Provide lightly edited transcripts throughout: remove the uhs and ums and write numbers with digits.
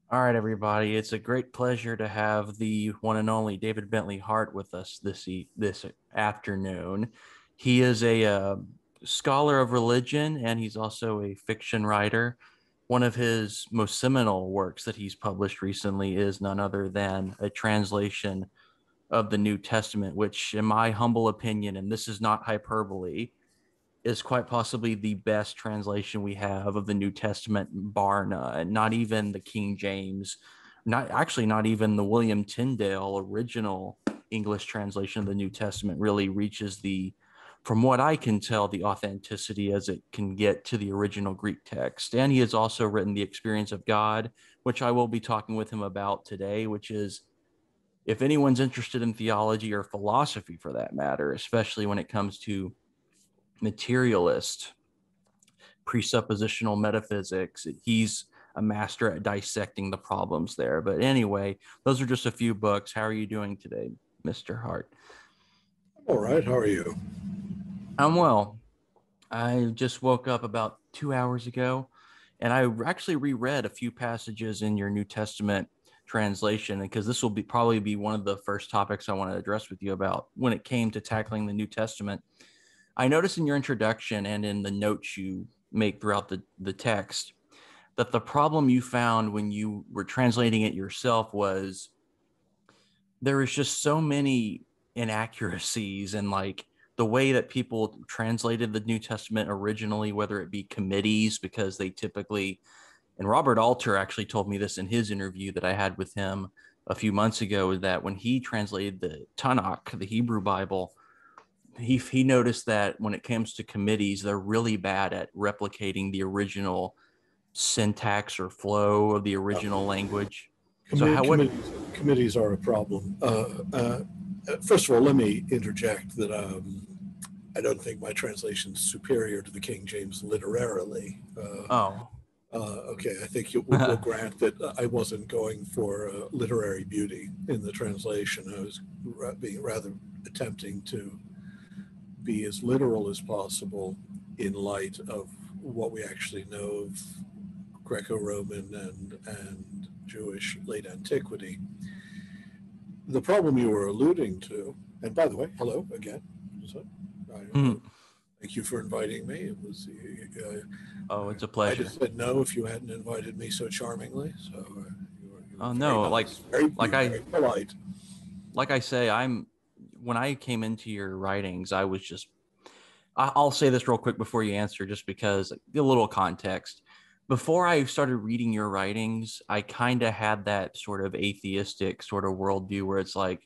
All right, everybody. It's a great pleasure to have the one and only David Bentley Hart with us this afternoon. He is a scholar of religion, and he's also a fiction writer. One of his most seminal works that he's published recently is none other than a translation of the New Testament, which, in my humble opinion, and this is not hyperbole, is quite possibly the best translation we have of the New Testament, bar none. Not even the King James, not even the William Tyndale original English translation of the New Testament really reaches from what I can tell, the authenticity as it can get to the original Greek text. And he has also written The Experience of God, which I will be talking with him about today, which is, if anyone's interested in theology or philosophy for that matter, especially when it comes to materialist presuppositional metaphysics. He's a master at dissecting the problems there. But anyway, those are just a few books. How are you doing today, Mr. Hart? All right, how are you? I'm well. I just woke up about 2 hours ago, and I actually reread a few passages in your New Testament translation, because this will probably be one of the first topics I want to address with you about when it came to tackling the New Testament. I noticed in your introduction and in the notes you make throughout the text that the problem you found when you were translating it yourself was there was just so many inaccuracies, and like the way that people translated the New Testament originally, whether it be committees, because they typically, and Robert Alter actually told me this in his interview that I had with him a few months ago, that when he translated the Tanakh, the Hebrew Bible, he noticed that when it comes to committees, they're really bad at replicating the original syntax or flow of the original language. So how what Committees are a problem. First of all, let me interject that I don't think my translation is superior to the King James literarily. oh Okay, I think we'll grant that I wasn't going for literary beauty in the translation. I was being rather attempting to be as literal as possible in light of what we actually know of Greco-Roman and Jewish late antiquity. The problem you were alluding to, and by the way, hello again. So, mm. thank you for inviting me. It was Oh, it's a I'd have pleasure. said no if you hadn't invited me so charmingly. So you were Oh very no, nice, very like you were very polite. I say, I'm when I came into your writings, I was just I'll say this real quick before you answer, just because a little context. Before I started reading your writings, I kind of had that sort of atheistic sort of worldview where it's like,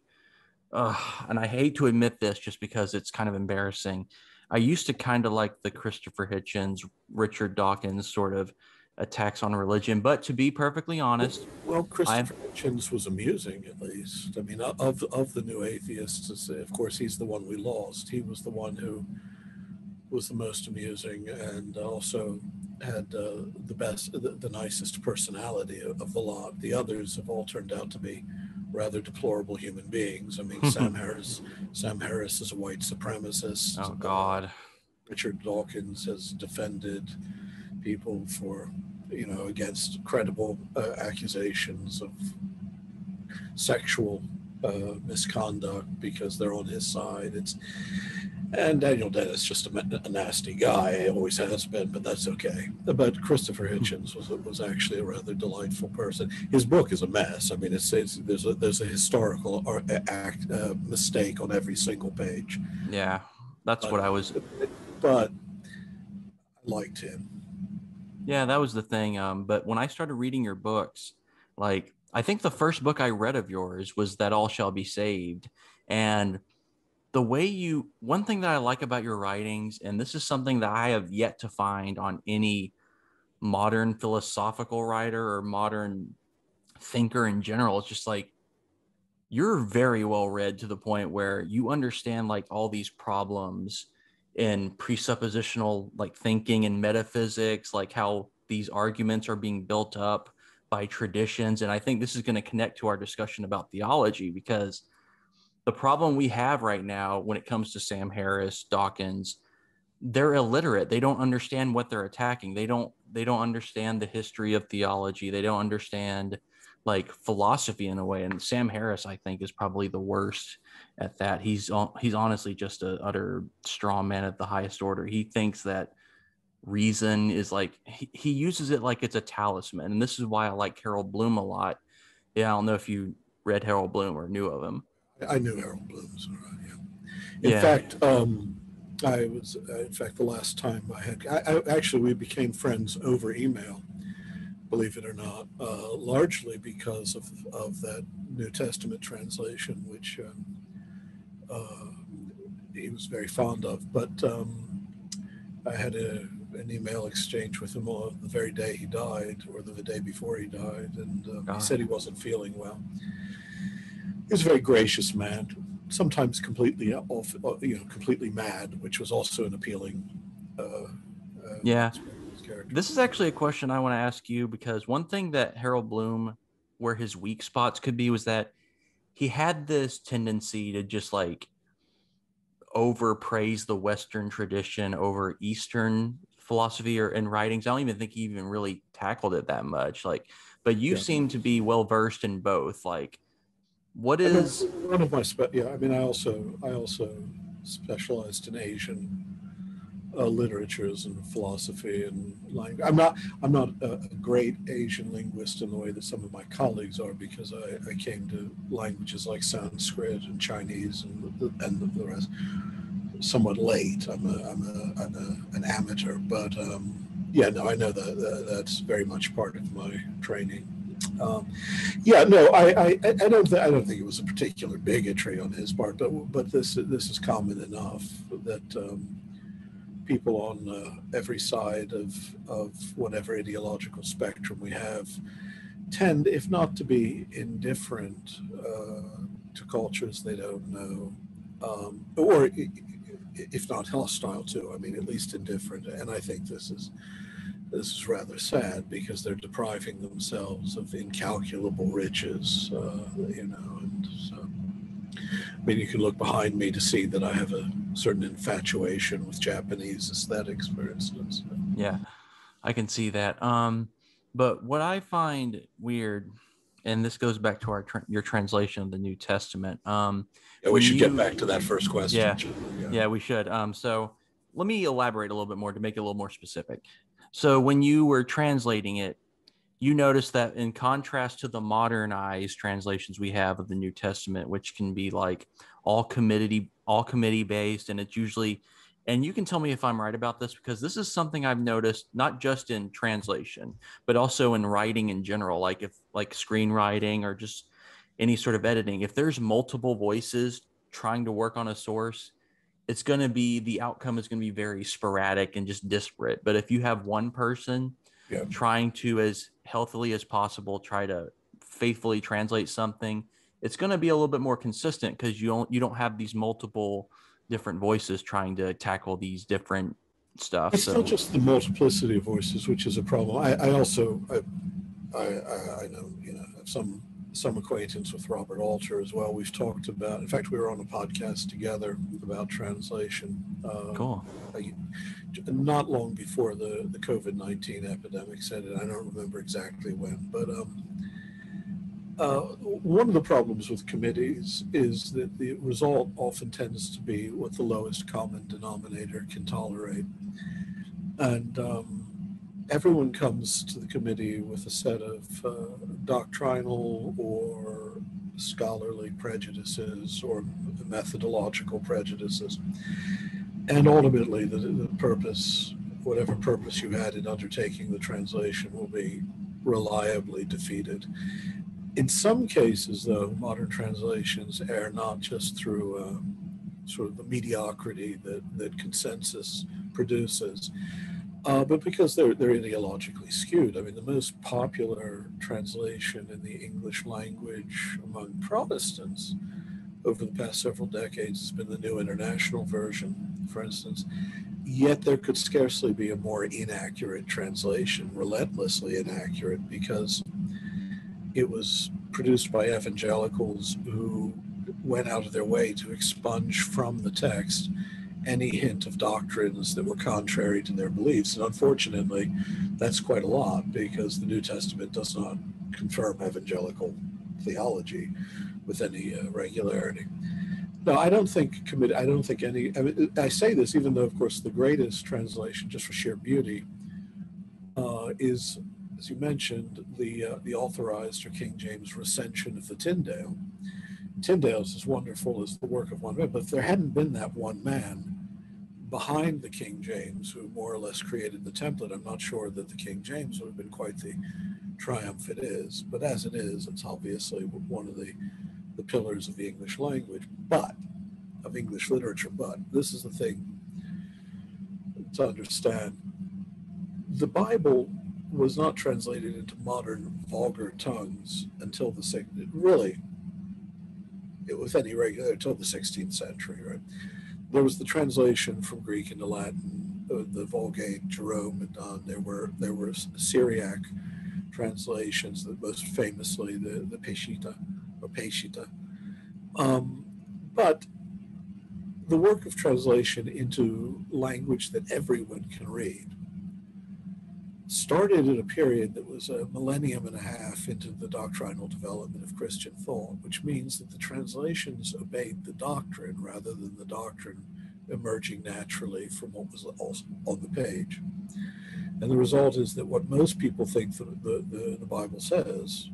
and I hate to admit this just because it's kind of embarrassing. I used to kind of like the Christopher Hitchens, Richard Dawkins sort of attacks on religion. But to be perfectly honest, Well, I'm Christopher Hitchens was amusing, at least. I mean, of the new atheists, of course, he's the one we lost. He was the one who was the most amusing and also had the nicest personality of the lot. The others have all turned out to be rather deplorable human beings. I mean, Sam Harris is a white supremacist. oh God. Richard Dawkins has defended people for, against credible accusations of sexual misconduct because they're on his side. And Daniel Dennis just a nasty guy. He always has been, but that's okay. But Christopher Hitchens was actually a rather delightful person. His book is a mess. I mean, there's a historical mistake on every single page. Yeah, that's But what I was. but I liked him. Yeah, that was the thing. But when I started reading your books, like I think the first book I read of yours was That All Shall Be Saved. And one thing that I like about your writings, and this is something that I have yet to find on any modern philosophical writer or modern thinker in general, it's just like you're very well read to the point where you understand like all these problems in presuppositional like thinking and metaphysics, like how these arguments are being built up by traditions. And I think this is going to connect to our discussion about theology, because the problem we have right now when it comes to Sam Harris, Dawkins, they're illiterate. They don't understand what they're attacking. They don't understand the history of theology. They don't understand like philosophy in a way. And Sam Harris, I think, is probably the worst at that. He's honestly just a utter straw man at the highest order. He thinks that reason is like he uses it like it's a talisman, and this is why I like Harold Bloom a lot. Yeah, I don't know if you read Harold Bloom or knew of him. I knew Harold Bloom. So, yeah. In Yeah. fact, in fact, the last time actually, we became friends over email, believe it or not, largely because of that New Testament translation, which he was very fond of. But I had an email exchange with him on the very day he died, or the day before he died, and he said he wasn't feeling well. He was a very gracious man, sometimes completely off, completely mad, which was also an appealing. Yeah. This is actually a question I want to ask you, because one thing that Harold Bloom, where his weak spots could be, was that he had this tendency to just like overpraise the Western tradition over Eastern philosophy or in writings. I don't even think he even really tackled it that much. Like, but you seem to be well versed in both. Like, what is one of my I mean, I also specialized in Asian literatures and philosophy and language. I'm not a great Asian linguist in the way that some of my colleagues are, because I came to languages like Sanskrit and Chinese and the rest somewhat late. I'm an amateur, but yeah, no, I know that's very much part of my training. Yeah, no, I don't think it was a particular bigotry on his part, but this is common enough that people on every side of whatever ideological spectrum we have tend, if not to be indifferent to cultures they don't know, or if not hostile to, I mean, at least indifferent. And I think this is rather sad, because they're depriving themselves of incalculable riches, and so, I mean, you can look behind me to see that I have a certain infatuation with Japanese aesthetics, for instance. Yeah, I can see that. But what I find weird, and this goes back to your translation of the New Testament. Yeah, we should get back to that first question. Yeah, we should. So let me elaborate a little bit more to make it a little more specific. So when you were translating it, you notice that in contrast to the modernized translations we have of the New Testament, which can be like all committee based, and it's usually, and you can tell me if I'm right about this, because this is something I've noticed not just in translation, but also in writing in general, like screenwriting or just any sort of editing. If there's multiple voices trying to work on a source, the outcome is going to be very sporadic and just disparate. But if you have one person trying to, as healthily as possible, try to faithfully translate something, it's going to be a little bit more consistent, because you don't have these multiple different voices trying to tackle these different stuff. It's not just the multiplicity of voices, which is a problem. I also know, have some acquaintance with Robert Alter as well. We've talked about, in fact, we were on a podcast together about translation. Cool. Not long before the COVID-19 epidemic set in. I don't remember exactly when, but one of the problems with committees is that the result often tends to be what the lowest common denominator can tolerate. And everyone comes to the committee with a set of doctrinal or scholarly prejudices or methodological prejudices. And ultimately, the purpose, whatever purpose you had in undertaking the translation, will be reliably defeated. In some cases, though, modern translations err not just through sort of the mediocrity that consensus produces, but because they're ideologically skewed. I mean, the most popular translation in the English language among Protestants over the past several decades has been the New International Version, for instance. Yet there could scarcely be a more inaccurate translation, relentlessly inaccurate, because it was produced by evangelicals who went out of their way to expunge from the text any hint of doctrines that were contrary to their beliefs. And unfortunately, that's quite a lot, because the New Testament does not confirm evangelical theology with any regularity. No, I don't think any. I mean, I say this even though, of course, the greatest translation, just for sheer beauty, is, as you mentioned, the authorized or King James recension of the Tyndale. Tyndale's as wonderful as the work of one man, but if there hadn't been that one man behind the King James who more or less created the template, I'm not sure that the King James would have been quite the triumph it is. But as it is, it's obviously one of the pillars of the English language, but of English literature. But this is the thing to understand. The Bible was not translated into modern vulgar tongues until with any regular, until the 16th century, right? There was the translation from Greek into Latin, the Vulgate, Jerome had done. There were Syriac translations, that most famously the Peshitta or Peshitta. But the work of translation into language that everyone can read started at a period that was a millennium and a half into the doctrinal development of Christian thought, which means that the translations obeyed the doctrine rather than the doctrine emerging naturally from what was on the page. And the result is that what most people think the Bible says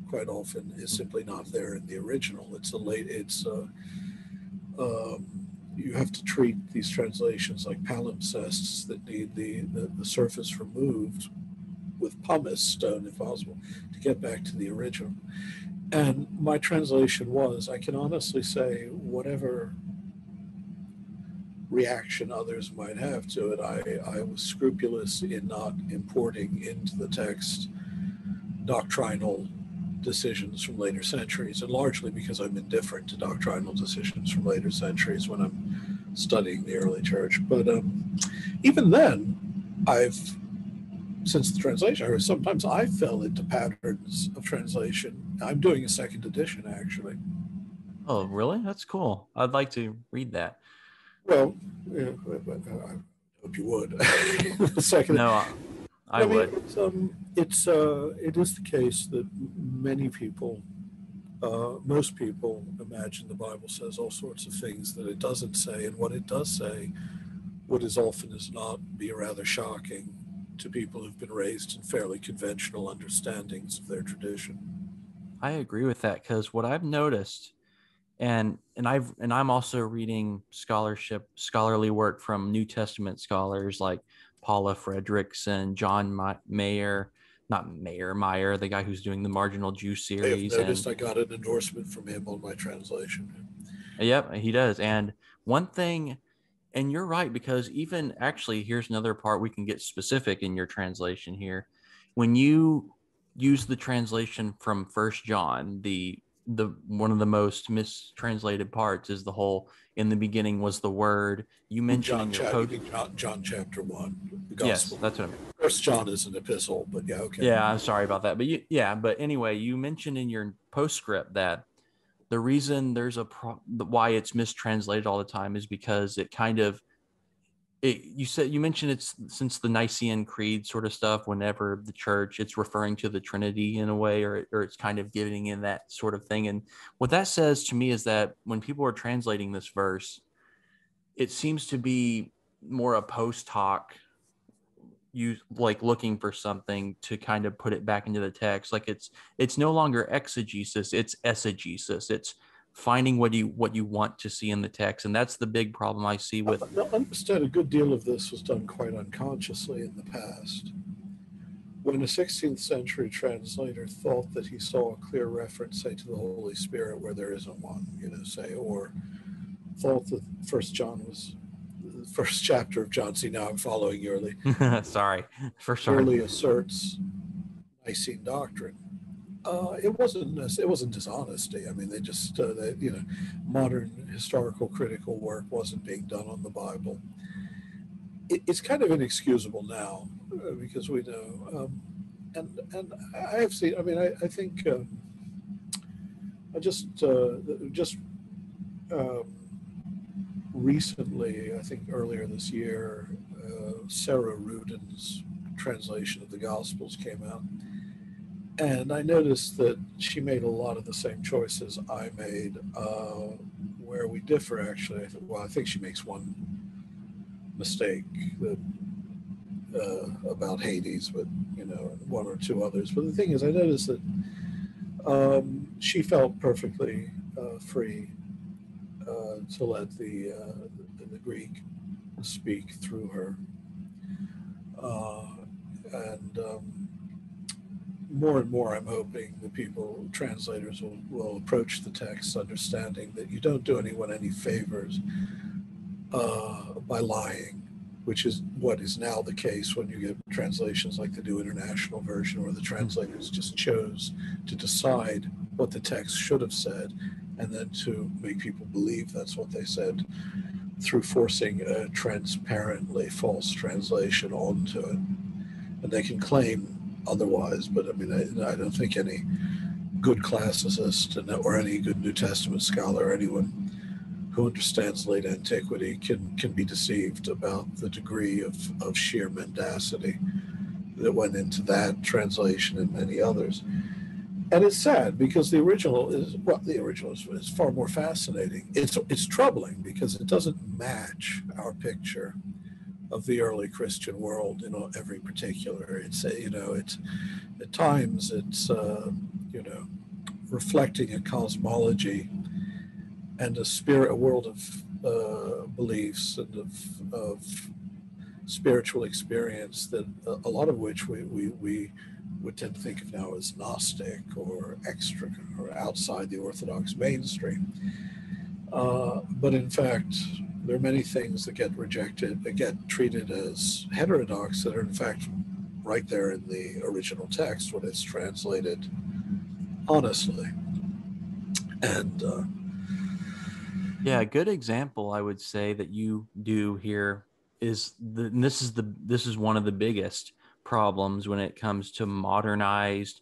quite often is simply not there in the original. You have to treat these translations like palimpsests that need the surface removed with pumice stone, if possible, to get back to the original. And my translation was, I can honestly say, whatever reaction others might have to it, I was scrupulous in not importing into the text doctrinal decisions from later centuries, and largely because I'm indifferent to doctrinal decisions from later centuries when I'm studying the early church. But even then, since the translation, sometimes I fell into patterns of translation. I'm doing a second edition, actually. Oh, really? That's cool. I'd like to read that. Well, yeah, I hope you would. Second. No, I would. It is the case that many people, most people, imagine the Bible says all sorts of things that it doesn't say, and what it does say would as often as not be rather shocking to people who've been raised in fairly conventional understandings of their tradition. I agree with that, because what I've noticed, and I'm also reading scholarly work from New Testament scholars like Paula Fredrickson, John Mayer, not Meyer, the guy who's doing the Marginal Jew series. I have noticed I got an endorsement from him on my translation. Yep, he does. And one thing, and you're right, because even actually, here's another part we can get specific in your translation here. When you use the translation from First John, the one of the most mistranslated parts is the whole "in the beginning was the Word." You mentioned in your John chapter 1, the Yes, gospel. that's what I mean. First John is an epistle, but yeah, okay. Yeah, I'm sorry about that, but but anyway, you mentioned in your postscript that the reason there's why it's mistranslated all the time is because it kind of you mentioned it's since the Nicene Creed sort of stuff. Whenever the church, it's referring to the Trinity in a way, or it's kind of giving in that sort of thing. And what that says to me is that when people are translating this verse, it seems to be more a post hoc, you like looking for something to kind of put it back into the text. Like it's no longer exegesis, it's eisegesis. It's finding what you want to see in the text, and that's the big problem I see with. I understand a good deal of this was done quite unconsciously in the past. When a 16th century translator thought that he saw a clear reference, say, to the Holy Spirit where there isn't one, say, or thought that First John was the first chapter of John. See, now I'm following you early. Sorry. Early asserts Nicene doctrine. It wasn't dishonesty. I mean, they just modern historical critical work wasn't being done on the Bible. It's kind of inexcusable now because we know, and I have seen. I mean, I think I just recently, I think earlier this year, Sarah Rudin's translation of the Gospels came out. And I noticed that she made a lot of the same choices I made. Where we differ, actually, I think she makes one mistake that, about Hades, but one or two others. But the thing is, I noticed that she felt perfectly free to let the Greek speak through her, and more and more, I'm hoping the translators will approach the text understanding that you don't do anyone any favors by lying, which is what is now the case when you get translations like the New International Version, where the translators just chose to decide what the text should have said and then to make people believe that's what they said through forcing a transparently false translation onto it. And they can claim otherwise, but I mean, I don't think any good classicist or any good New Testament scholar or anyone who understands late antiquity can be deceived about the degree of sheer mendacity that went into that translation and many others. And it's sad because the original is far more fascinating. It's troubling because it doesn't match our picture of the early Christian world in every particular. It's it's at times it's reflecting a cosmology and a world of beliefs and of spiritual experience that a lot of which we would tend to think of now as Gnostic or extra or outside the Orthodox mainstream. But in fact, there are many things that get rejected, that get treated as heterodox, that are in fact right there in the original text when it's translated honestly. And Yeah, a good example I would say that you do here is this is one of the biggest problems when it comes to modernized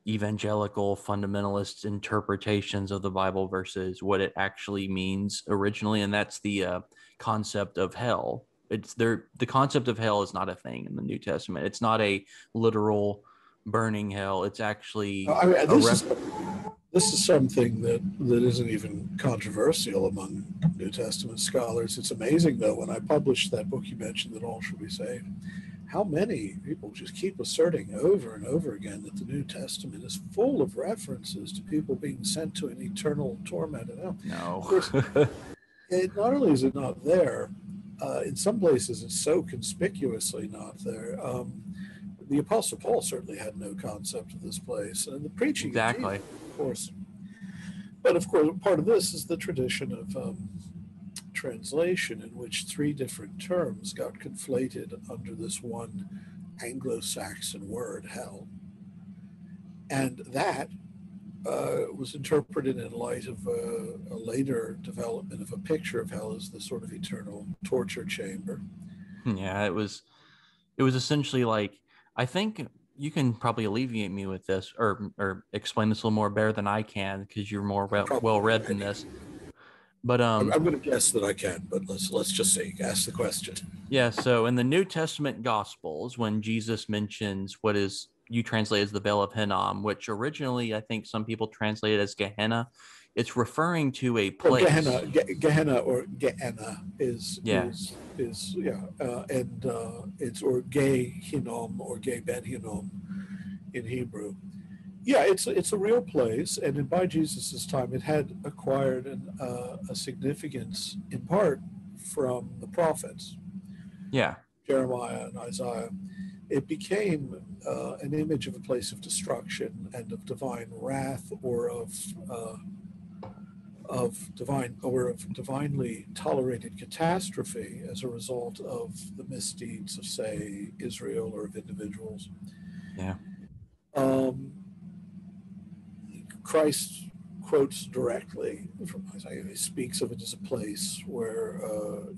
evangelical fundamentalist interpretations of the Bible versus what it actually means originally, and that's the concept of hell. The concept of hell is not a thing in the New Testament. It's not a literal burning hell. It's actually this is something that isn't even controversial among New Testament scholars. It's amazing, though, when I published that book you mentioned, That All Shall Be Saved, how many people just keep asserting over and over again that the New Testament is full of references to people being sent to an eternal torment. No. Of course, not only is it not there, in some places it's so conspicuously not there. The Apostle Paul certainly had no concept of this place, and the preaching Exactly. of Jesus, of course. But of course, part of this is the tradition of translation in which three different terms got conflated under this one Anglo-Saxon word, hell. And that was interpreted in light of a later development of a picture of hell as the sort of eternal torture chamber. Yeah, it was essentially like, I think you can probably alleviate me with this or explain this a little more better than I can because you're more well read than this. But I'm going to guess that I can, but let's just see. Ask the question. Yeah, so in the New Testament Gospels, when Jesus mentions what is you translate as the Vale of Hinnom, which originally I think some people translate it as Gehenna, it's referring to a place. Well, Gehenna or Gehenna is yeah, and it's or Ge Hinnom or Ge Ben Hinnom in Hebrew. Yeah, it's a real place, and by Jesus's time, it had acquired a significance in part from the prophets. Yeah, Jeremiah and Isaiah. It became an image of a place of destruction and of divine wrath, or of divinely tolerated catastrophe as a result of the misdeeds of, say, Israel or of individuals. Yeah. Christ quotes directly from Isaiah. He speaks of it as a place where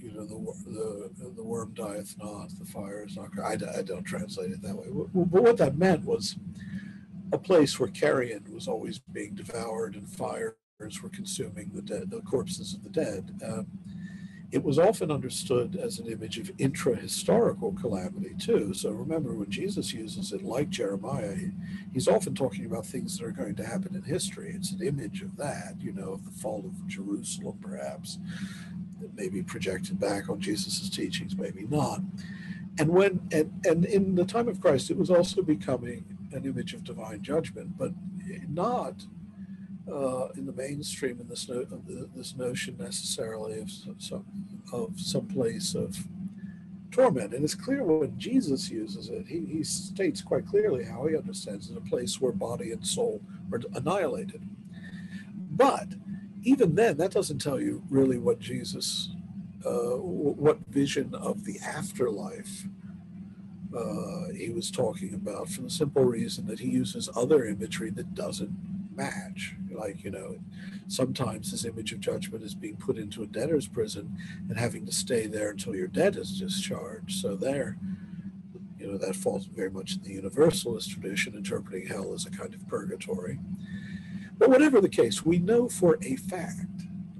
the worm dieth not, the fire is not. I don't translate it that way. But what that meant was a place where carrion was always being devoured and fires were consuming the corpses of the dead. It was often understood as an image of intra-historical calamity too. So remember, when Jesus uses it, like Jeremiah, he's often talking about things that are going to happen in history. It's an image of that, of the fall of Jerusalem, perhaps, that may be projected back on Jesus's teachings, maybe not. And in the time of Christ, it was also becoming an image of divine judgment, but not in the mainstream in this notion necessarily of some place of torment. And it's clear when Jesus uses it, he states quite clearly how he understands it, a place where body and soul are annihilated. But even then, that doesn't tell you really what Jesus, what vision of the afterlife he was talking about, for the simple reason that he uses other imagery that doesn't match. Like, sometimes this image of judgment is being put into a debtor's prison and having to stay there until your debt is discharged. So there, that falls very much in the universalist tradition, interpreting hell as a kind of purgatory. But whatever the case, we know for a fact,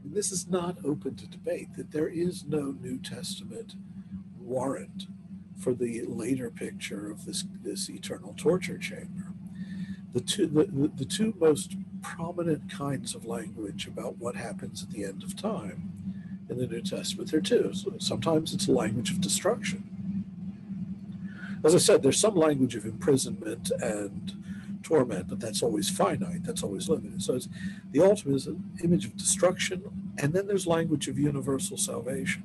this is not open to debate, that there is no New Testament warrant for the later picture of this eternal torture chamber. The two most prominent kinds of language about what happens at the end of time in the New Testament, there are two. So sometimes it's a language of destruction. As I said, there's some language of imprisonment and torment, but that's always finite, that's always limited. So the ultimate is an image of destruction, and then there's language of universal salvation.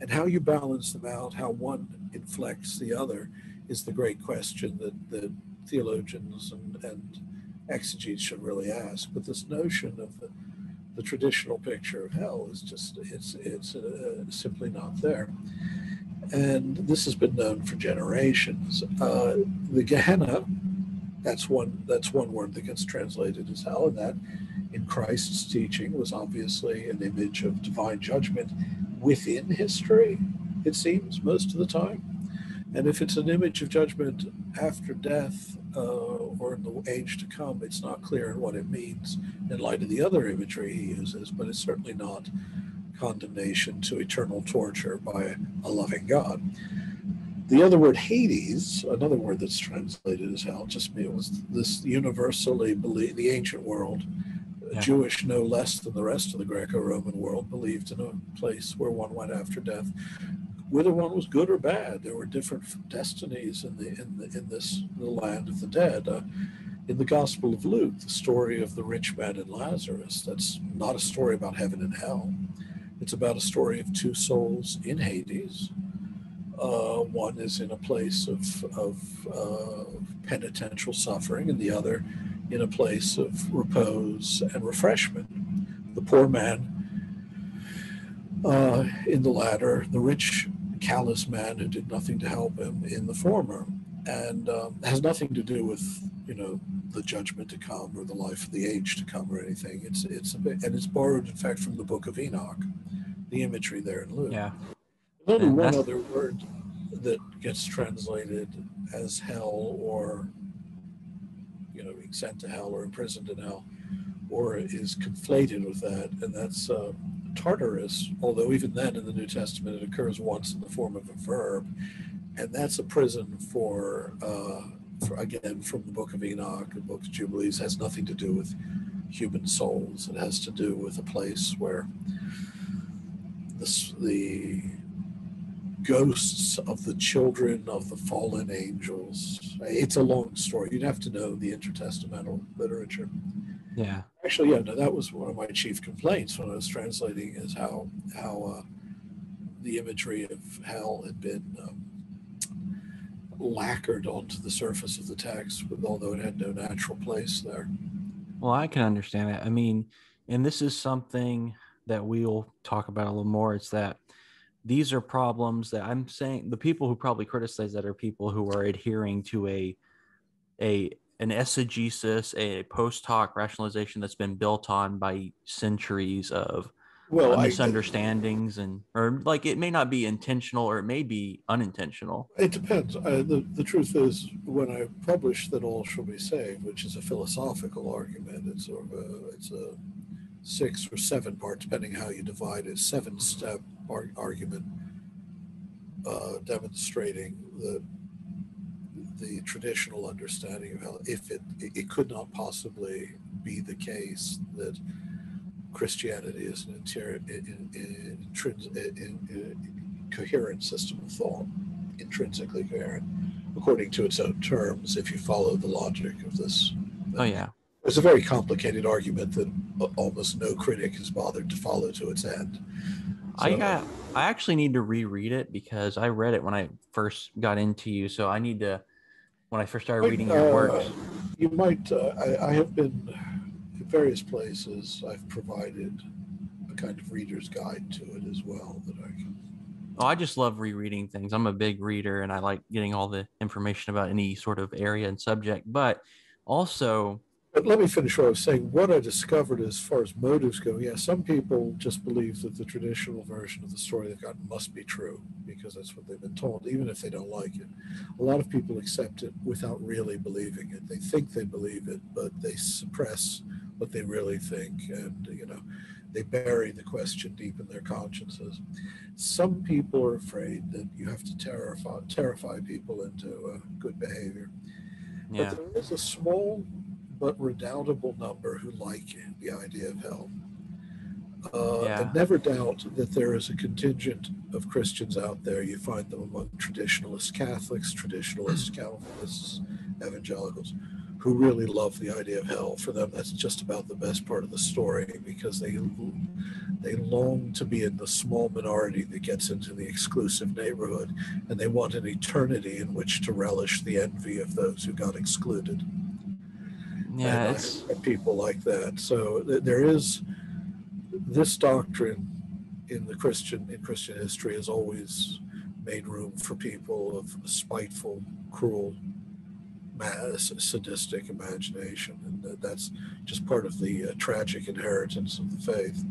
And how you balance them out, how one inflects the other, is the great question that theologians and exegetes should really ask. But this notion of the traditional picture of hell is just, it's simply not there. And this has been known for generations. The Gehenna, that's one word that gets translated as hell, and that in Christ's teaching was obviously an image of divine judgment within history, it seems, most of the time. And if it's an image of judgment after death or in the age to come, it's not clear in what it means in light of the other imagery he uses, but it's certainly not condemnation to eternal torture by a loving God. The other word, Hades, another word that's translated as hell, just it was this universally believed, the ancient world, Jewish no less than the rest of the Greco-Roman world, believed in a place where one went after death. Whether one was good or bad, there were different destinies in the land of the dead. In the Gospel of Luke, the story of the rich man and Lazarus, that's not a story about heaven and hell. It's about a story of two souls in Hades. One is in a place of penitential suffering, and the other in a place of repose and refreshment. The poor man in the latter, the rich, callous man who did nothing to help him in the former, and has nothing to do with the judgment to come or the life of the age to come or anything. It's borrowed, in fact, from the Book of Enoch, the imagery there in Luke. Yeah. There's only one other word that gets translated as hell, or being sent to hell or imprisoned in hell, or is conflated with that, and that's Tartarus, although even then in the New Testament it occurs once in the form of a verb, and that's a prison for again, from the Book of Enoch, the Book of Jubilees, has nothing to do with human souls. It has to do with a place where the ghosts of the children of the fallen angels. It's a long story. You'd have to know the intertestamental literature. Yeah. Actually, that was one of my chief complaints when I was translating, is how the imagery of hell had been lacquered onto the surface of the text, although it had no natural place there. Well, I can understand that. I mean, and this is something that we'll talk about a little more. It's that these are problems that I'm saying the people who probably criticize that are people who are adhering to an exegesis, a post hoc rationalization that's been built on by centuries of misunderstandings, or like it may not be intentional or it may be unintentional. It depends. The truth is, when I published that all shall be saved, which is a philosophical argument, it's a 6 or 7 part, depending how you divide it, 7-step argument demonstrating the traditional understanding of hell, if it could not possibly be the case that Christianity is an coherent system of thought, intrinsically coherent, according to its own terms, if you follow the logic of this. Oh, yeah. It's a very complicated argument that almost no critic has bothered to follow to its end. So, I actually need to reread it because I read it when I first got into you. So I need to, when I first started reading your works. You might, I have been in various places. I've provided a kind of reader's guide to it as well that I can. Oh, I just love rereading things. I'm a big reader and I like getting all the information about any sort of area and subject. But also, But let me finish what I was saying. What I discovered as far as motives go, yeah, some people just believe that the traditional version of the story they've gotten must be true because that's what they've been told, even if they don't like it. A lot of people accept it without really believing it. They think they believe it, but they suppress what they really think, and they bury the question deep in their consciences. Some people are afraid that you have to terrify people into good behavior. yeah. But there is a small but redoubtable number who like the idea of hell. And never doubt that there is a contingent of Christians out there. You find them among traditionalist Catholics, traditionalist Calvinists, evangelicals, who really love the idea of hell. For them, that's just about the best part of the story because they long to be in the small minority that gets into the exclusive neighborhood, and they want an eternity in which to relish the envy of those who got excluded. Yeah, and it's people like that. So there is this doctrine in Christian history has always made room for people of spiteful, cruel, sadistic imagination, and that's just part of the tragic inheritance of the faith.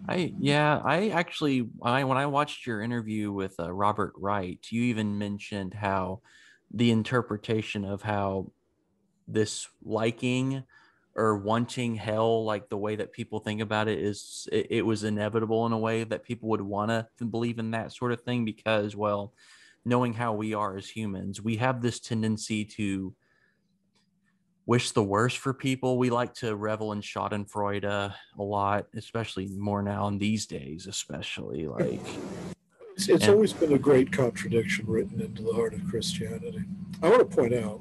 I actually, when I watched your interview with Robert Wright, you even mentioned how the interpretation of how this liking or wanting hell, like the way that people think about it, is it was inevitable in a way that people would want to believe in that sort of thing because, well, knowing how we are as humans, we have this tendency to wish the worst for people. We like to revel in Schadenfreude a lot, especially more now in these days, especially like. It's always been a great contradiction written into the heart of Christianity. I want to point out,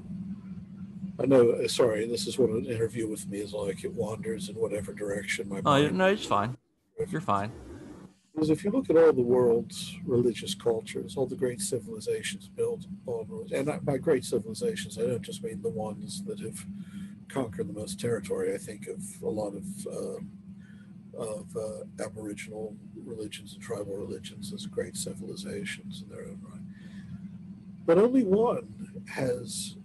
I know, sorry, this is what an interview with me is like. It wanders in whatever direction my mind. Oh, no, it's fine. You're fine. Because if you look at all the world's religious cultures, all the great civilizations built on religion, and by great civilizations, I don't just mean the ones that have conquered the most territory. I think of a lot of Aboriginal religions and tribal religions as great civilizations in their own right. But only one has,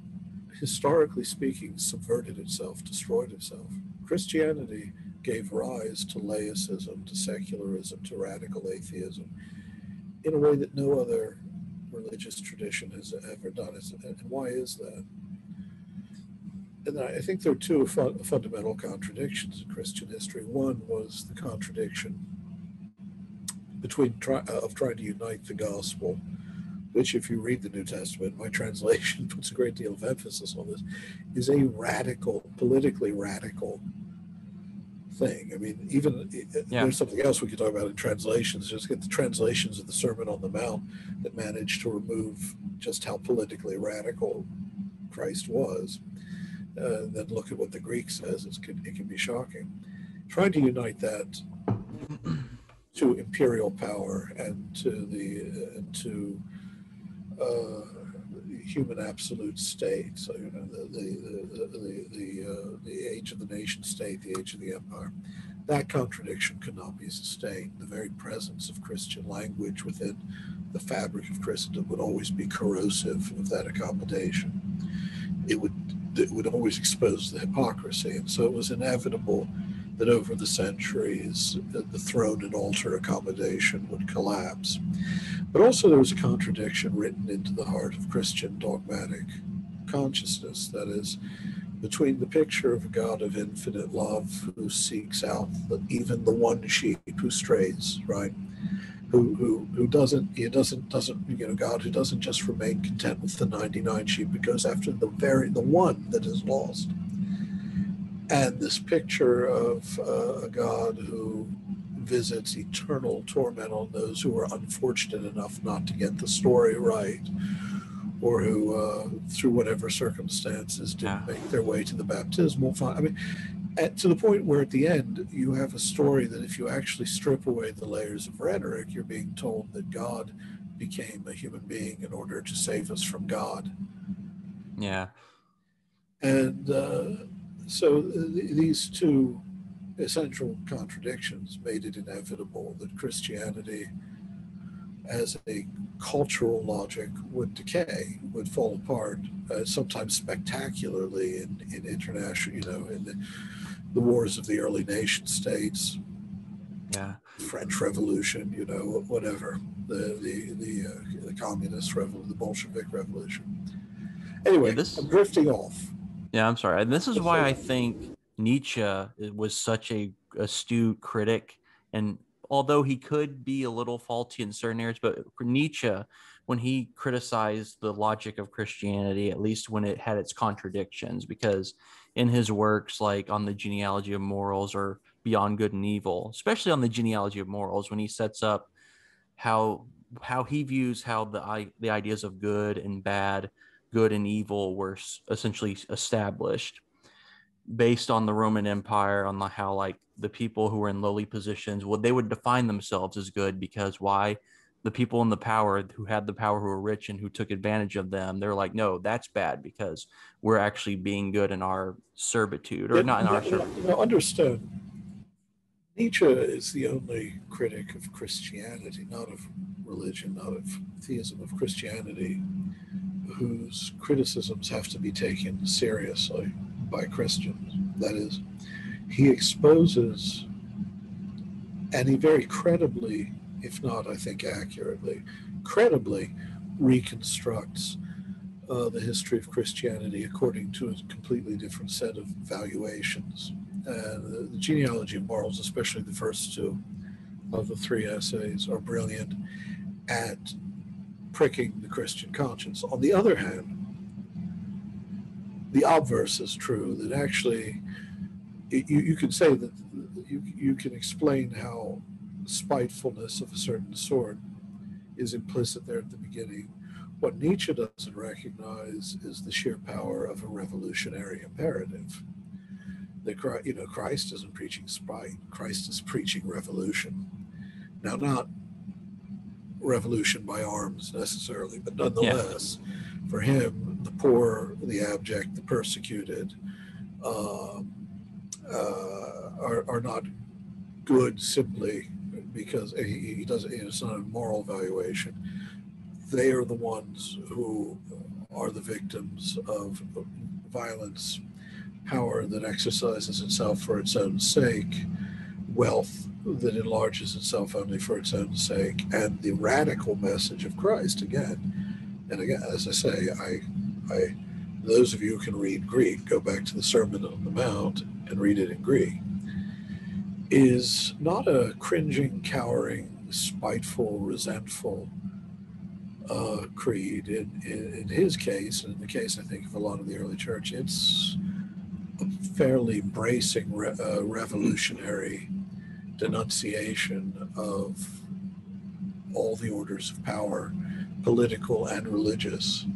historically speaking, subverted itself, destroyed itself. Christianity gave rise to laicism, to secularism, to radical atheism, in a way that no other religious tradition has ever done. And why is that? And I think there are two fundamental contradictions in Christian history. One was the contradiction between trying to unite the gospel, which, if you read the New Testament, my translation puts a great deal of emphasis on this, is a radical, politically radical thing. I mean, even there's something else we could talk about in translations. Just get the translations of the Sermon on the Mount that managed to remove just how politically radical Christ was. Then look at what the Greek says. It can be shocking. Trying to unite that to imperial power and to human absolute state. So the age of the nation state, the age of the empire. That contradiction could not be sustained. The very presence of Christian language within the fabric of Christendom would always be corrosive of that accommodation. It would always expose the hypocrisy. And so it was inevitable that over the centuries, the throne and altar accommodation would collapse. But also there was a contradiction written into the heart of Christian dogmatic consciousness, that is, between the picture of a God of infinite love who seeks out even the one sheep who strays, right? who doesn't God who doesn't just remain content with the 99 sheep, but goes after the one that is lost. And this picture of a God who visits eternal torment on those who are unfortunate enough not to get the story right, or who, through whatever circumstances, didn't make their way to the baptismal font. I mean, to the point where at the end you have a story that, if you actually strip away the layers of rhetoric, you're being told that God became a human being in order to save us from God. Yeah. And so these two essential contradictions made it inevitable that Christianity, as a cultural logic, would decay, would fall apart, sometimes spectacularly in international, in the wars of the early nation states, French Revolution, whatever, the communist revolution, the Bolshevik Revolution. Anyway, I'm drifting off. Yeah, I'm sorry. And this is why I think Nietzsche was such a astute critic. And although he could be a little faulty in certain areas, but Nietzsche, when he criticized the logic of Christianity, at least when it had its contradictions, because in his works like on the genealogy of morals or Beyond Good and Evil, especially on the genealogy of morals, when he sets up how he views how the ideas of good and bad, good and evil were essentially established based on the Roman Empire, on how like the people who were in lowly positions, they would define themselves as good because why? The people in the power who had the power, who were rich and who took advantage of them, they're like, no, that's bad because we're actually being good in our servitude, or not in our servitude. Understood. Nietzsche is the only critic of Christianity, not of religion, not of theism, of Christianity, whose criticisms have to be taken seriously by Christians. That is, he exposes, and he very credibly, if not, I think, accurately, credibly reconstructs the history of Christianity according to a completely different set of valuations. The genealogy of morals, especially the first two of the three essays, are brilliant at pricking the Christian conscience. On the other hand, the obverse is true, that actually you can say that you can explain how spitefulness of a certain sort is implicit there at the beginning. What Nietzsche doesn't recognize is the sheer power of a revolutionary imperative. That Christ isn't preaching spite. Christ is preaching revolution. Now, not revolution by arms necessarily, but nonetheless, for him, the poor, the abject, the persecuted are not good simply because he doesn't. It's not a moral valuation. They are the ones who are the victims of violence, power that exercises itself for its own sake, wealth that enlarges itself only for its own sake, and the radical message of Christ again. And again, as I say, I those of you who can read Greek, go back to the Sermon on the Mount and read it in Greek, is not a cringing, cowering, spiteful, resentful creed. In his case, and in the case, I think, of a lot of the early church, it's a fairly bracing revolutionary denunciation of all the orders of power, political and religious,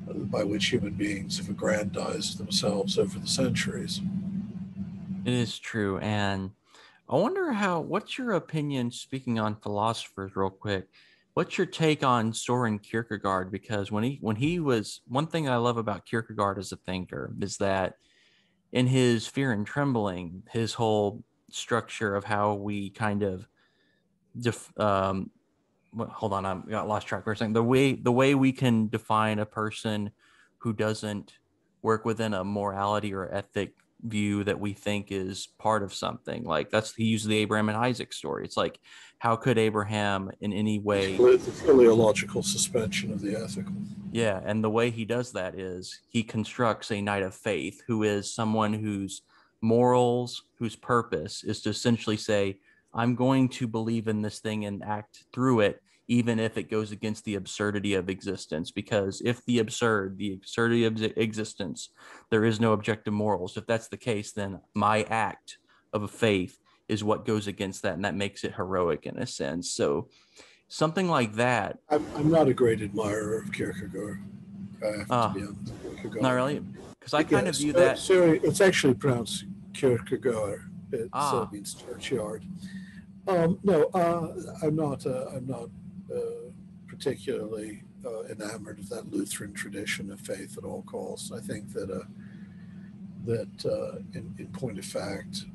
by which human beings have aggrandized themselves over the centuries. It is true. And I wonder what's your opinion, speaking on philosophers real quick, what's your take on Soaring Kierkegaard? Because when he was, one thing I love about Kierkegaard as a thinker is that in his Fear and Trembling, his whole structure of how we kind of hold on, I got lost track for a second. The way we can define a person who doesn't work within a morality or ethic view that we think is part of something, like he used the Abraham and Isaac story. It's like, how could Abraham in any way, the teleological suspension of the ethical. Yeah, and the way he does that is he constructs a knight of faith who is someone whose morals, whose purpose is to essentially say, I'm going to believe in this thing and act through it, even if it goes against the absurdity of existence. Because if the absurdity of existence, there is no objective morals. If that's the case, then my act of a faith is what goes against that, and that makes it heroic in a sense. So something like that. I'm not a great admirer of Kierkegaard. I have to Uh, be honest. Not Kierkegaard. really, because I kind of Yes, view that. sorry, it's actually pronounced Kierkegaard. It Ah, means churchyard. No, I'm not particularly enamored of that Lutheran tradition of faith at all costs. I think that in point of fact,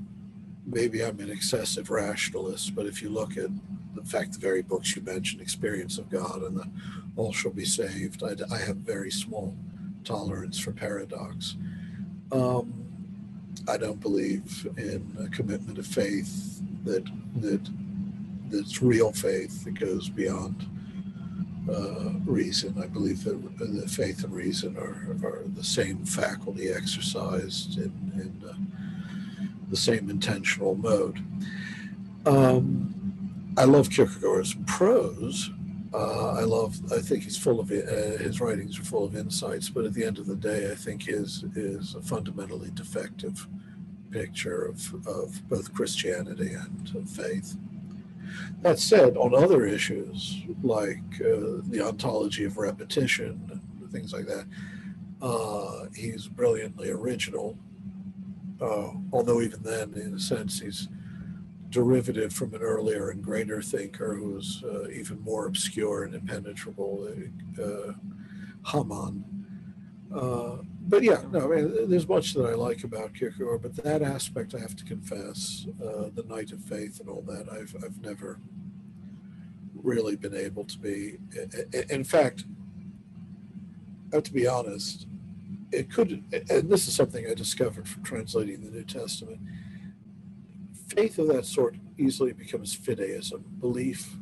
maybe I'm an excessive rationalist, but if you look at the very books you mentioned, Experience of God and the All Shall Be Saved, I have very small tolerance for paradox. Um, I don't believe in a commitment of faith that's real faith that goes beyond reason. I believe that faith and reason are the same faculty exercised in the same intentional mode. I love Kierkegaard's prose. I think he's full of his writings are full of insights, but at the end of the day, I think is a fundamentally defective picture of both Christianity and faith. That said, on other issues like the ontology of repetition and things like that, he's brilliantly original. Although even then, in a sense, he's derivative from an earlier and greater thinker who's even more obscure and impenetrable, Hamann. But yeah, no, I mean, there's much that I like about Kierkegaard, but that aspect, I have to confess, the Knight of Faith and all that, I've never really been able to be. In fact, I have to be honest, it could, and this is something I discovered from translating the New Testament, faith of that sort easily becomes fideism, belief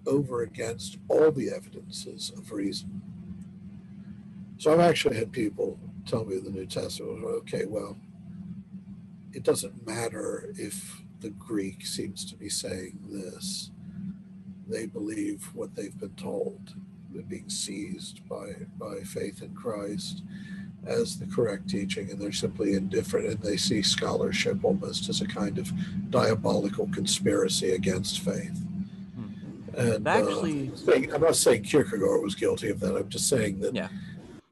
over against all the evidences of reason. So I've actually had people tell me the New Testament, okay, well, it doesn't matter if the Greek seems to be saying this. They believe what they've been told. They're being seized by faith in Christ as the correct teaching, and they're simply indifferent, and they see scholarship almost as a kind of diabolical conspiracy against faith. And actually, I'm not saying Kierkegaard was guilty of that. I'm just saying that, yeah,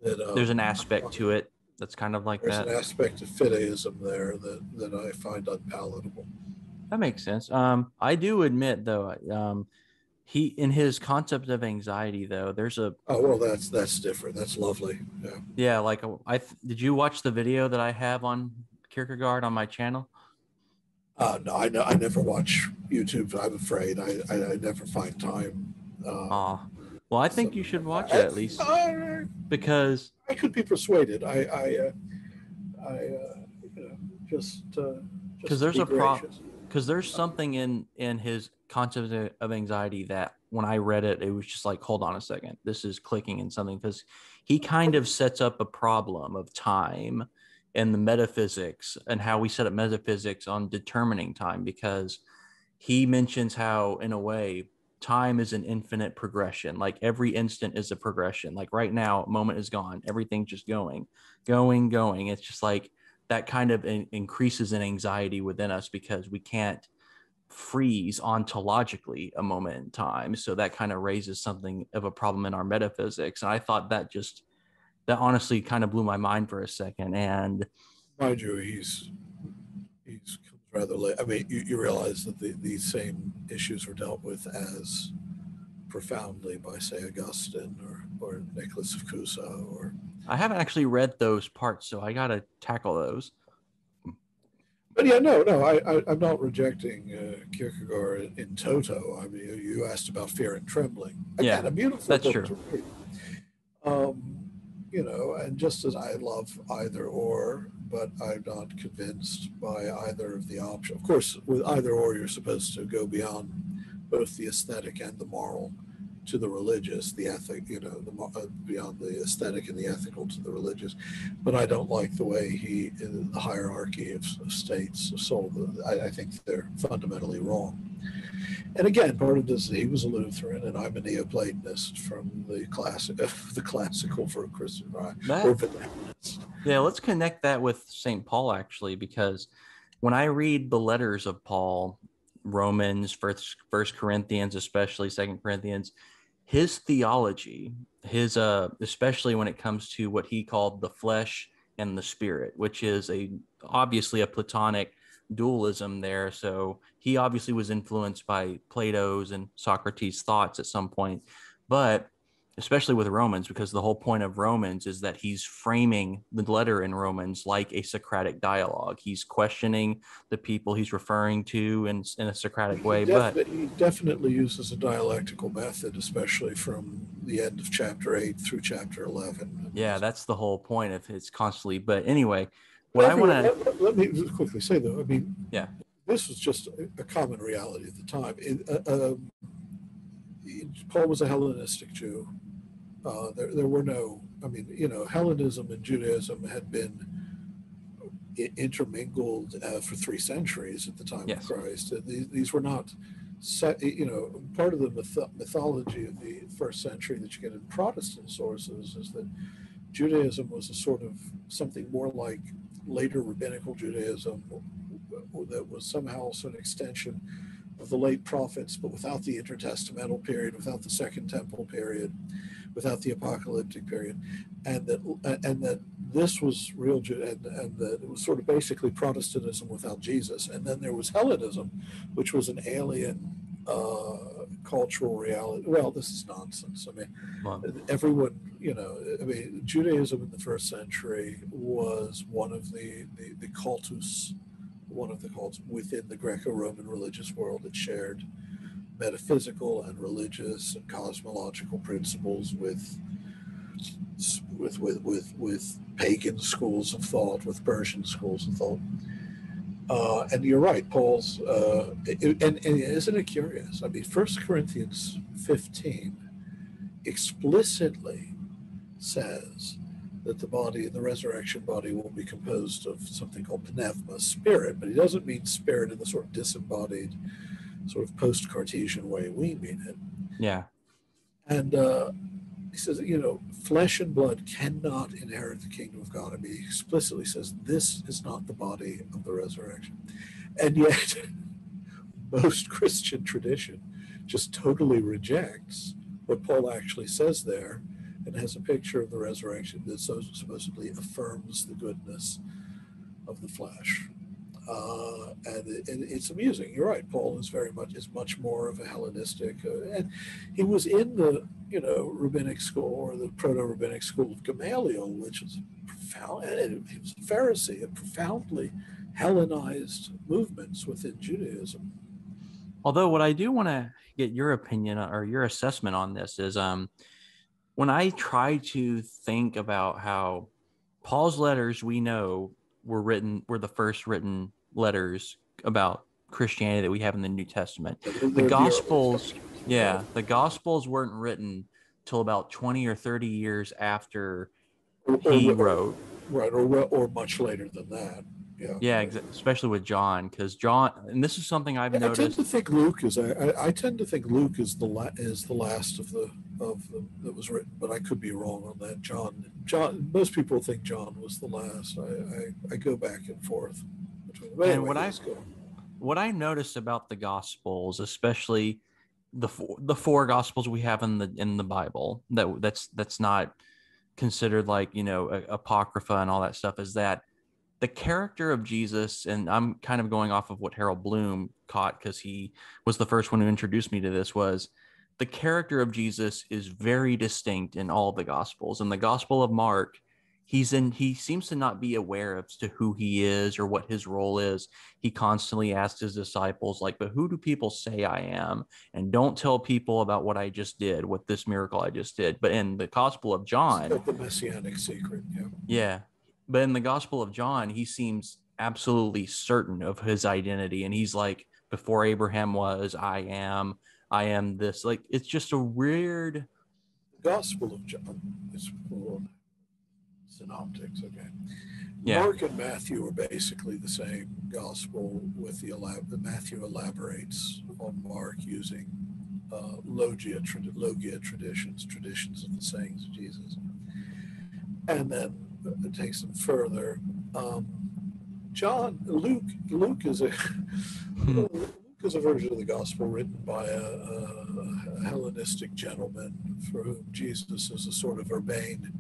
there's an aspect to it that's kind of like there's that. an aspect of fideism there that I find unpalatable. That makes sense. I do admit though, he in his concept of anxiety though, there's a Oh well, that's different. That's lovely. Yeah. yeah, like did you watch the video that I have on Kierkegaard on my channel? No, I never watch YouTube. I'm afraid I never find time. Well, I think you should watch it at least because I could be persuaded. You know, just because to there's be a gracious. because there's something in his concept of anxiety that when I read it, it was just like, hold on a second, this is clicking in something, because he kind of sets up a problem of time and the metaphysics and how we set up metaphysics on determining time, because he mentions how in a way time is an infinite progression. Like every instant is a progression. Like right now, a moment is gone, everything's just going. It's just like that kind of increases in anxiety within us because we can't freeze ontologically a moment in time. So that kind of raises something of a problem in our metaphysics. And I thought that honestly kind of blew my mind for a second. And Mind you, he's rather late. I mean, you realize that these same issues were dealt with as profoundly by, say, Augustine or Nicholas of Cusa or. I haven't actually read those parts, so I got to tackle those. But yeah, no, I'm not rejecting Kierkegaard in toto. I mean, you asked about Fear and Trembling. Again, Yeah, a beautiful that's book true. to read. You know, and just as I love either or, but I'm not convinced by either of the options. Of course, with either or, you're supposed to go beyond both the aesthetic and the moral to the religious, the ethic, beyond the aesthetic and the ethical to the religious. But I don't like the way the hierarchy of states sold. I think they're fundamentally wrong. And again, part of this, he was a Lutheran, and I'm a Neoplatonist from the classical for a Christian, right? Yeah, let's connect that with St. Paul, actually, because when I read the letters of Paul, Romans, First Corinthians, especially Second Corinthians, his theology, especially when it comes to what he called the flesh and the spirit, which is obviously a Platonic dualism there. So he obviously was influenced by Plato's and Socrates' thoughts at some point, but especially with Romans, because the whole point of Romans is that he's framing the letter in Romans like a Socratic dialogue. He's questioning the people he's referring to in a Socratic way. He definitely uses a dialectical method, especially from the end of chapter 8 through chapter 11. Yeah, that's the whole point of his constantly. But anyway, let me just quickly say, though, I mean, yeah, this was just a common reality at the time. Paul was a Hellenistic Jew. There were no, Hellenism and Judaism had been intermingled for 3 centuries at the time of Christ. These were not, part of the mythology of the first century that you get in Protestant sources is that Judaism was a sort of something more like later rabbinical Judaism that was somehow also an extension of the late prophets, but without the intertestamental period, without the Second Temple period, without the apocalyptic period, and that this was real, and that it was sort of basically Protestantism without Jesus. And then there was Hellenism, which was an alien cultural reality. Well, this is nonsense. I mean, everyone, Judaism in the first century was one of the cultus, one of the cults within the Greco-Roman religious world that shared metaphysical and religious and cosmological principles with pagan schools of thought, with Persian schools of thought. And you're right, Paul's, and isn't it curious? I mean, 1 Corinthians 15 explicitly says that the resurrection body will be composed of something called pneuma, spirit, but he doesn't mean spirit in the sort of disembodied, sort of post-Cartesian way we mean it. Yeah. And he says, flesh and blood cannot inherit the kingdom of God. I mean, he explicitly says this is not the body of the resurrection. And yet, most Christian tradition just totally rejects what Paul actually says there, and has a picture of the resurrection that supposedly affirms the goodness of the flesh. And it's amusing. You're right. Paul is much more of a Hellenistic, and he was in the rabbinic school, or the proto-rabbinic school of Gamaliel, which was profound. And he was a Pharisee, a profoundly Hellenized movements within Judaism. Although, what I do want to get your opinion or your assessment on this is, when I try to think about how Paul's letters, we know, were the first written letters about Christianity that we have in the New Testament. The Gospels, the Gospels weren't written till about 20 or 30 years after he wrote. Right, or much later than that. Yeah, especially with John, because John, and this is something I've noticed. I tend to think Luke is the last of the that was written, but I could be wrong on that. John. Most people think John was the last. I go back and forth between them. Anyway, and what I noticed about the Gospels, especially the four Gospels we have in the Bible, that's not considered like apocrypha and all that stuff, is that the character of Jesus, and I'm kind of going off of what Harold Bloom caught because he was the first one who introduced me to this, was the character of Jesus is very distinct in all the Gospels. In the Gospel of Mark, he seems to not be aware as to who he is or what his role is. He constantly asks his disciples, like, but who do people say I am? And don't tell people about what I just did, what this miracle I just did. But in the Gospel of John, it's the messianic secret. Yeah. But in the Gospel of John, he seems absolutely certain of his identity. And he's like, before Abraham was, I am. I am this. Like, it's just a weird. The Gospel of John is full of synoptics, okay? Yeah. Mark and Matthew are basically the same gospel, with the Matthew elaborates on Mark using logia traditions of the sayings of Jesus, and then it takes them further. Luke is a Luke is a version of the gospel written by a Hellenistic gentleman for whom Jesus is a sort of urbane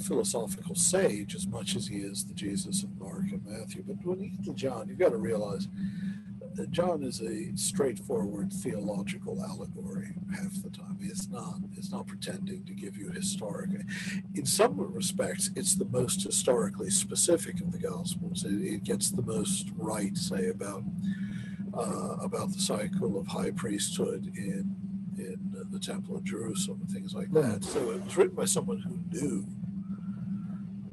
philosophical sage as much as he is the Jesus of Mark and Matthew. But when you get to John, you've got to realize that John is a straightforward theological allegory half the time. It's not pretending to give you historic. In some respects, it's the most historically specific of the Gospels. It gets the most right, say, about the cycle of high priesthood in the Temple of Jerusalem and things like that. So it was written by someone who knew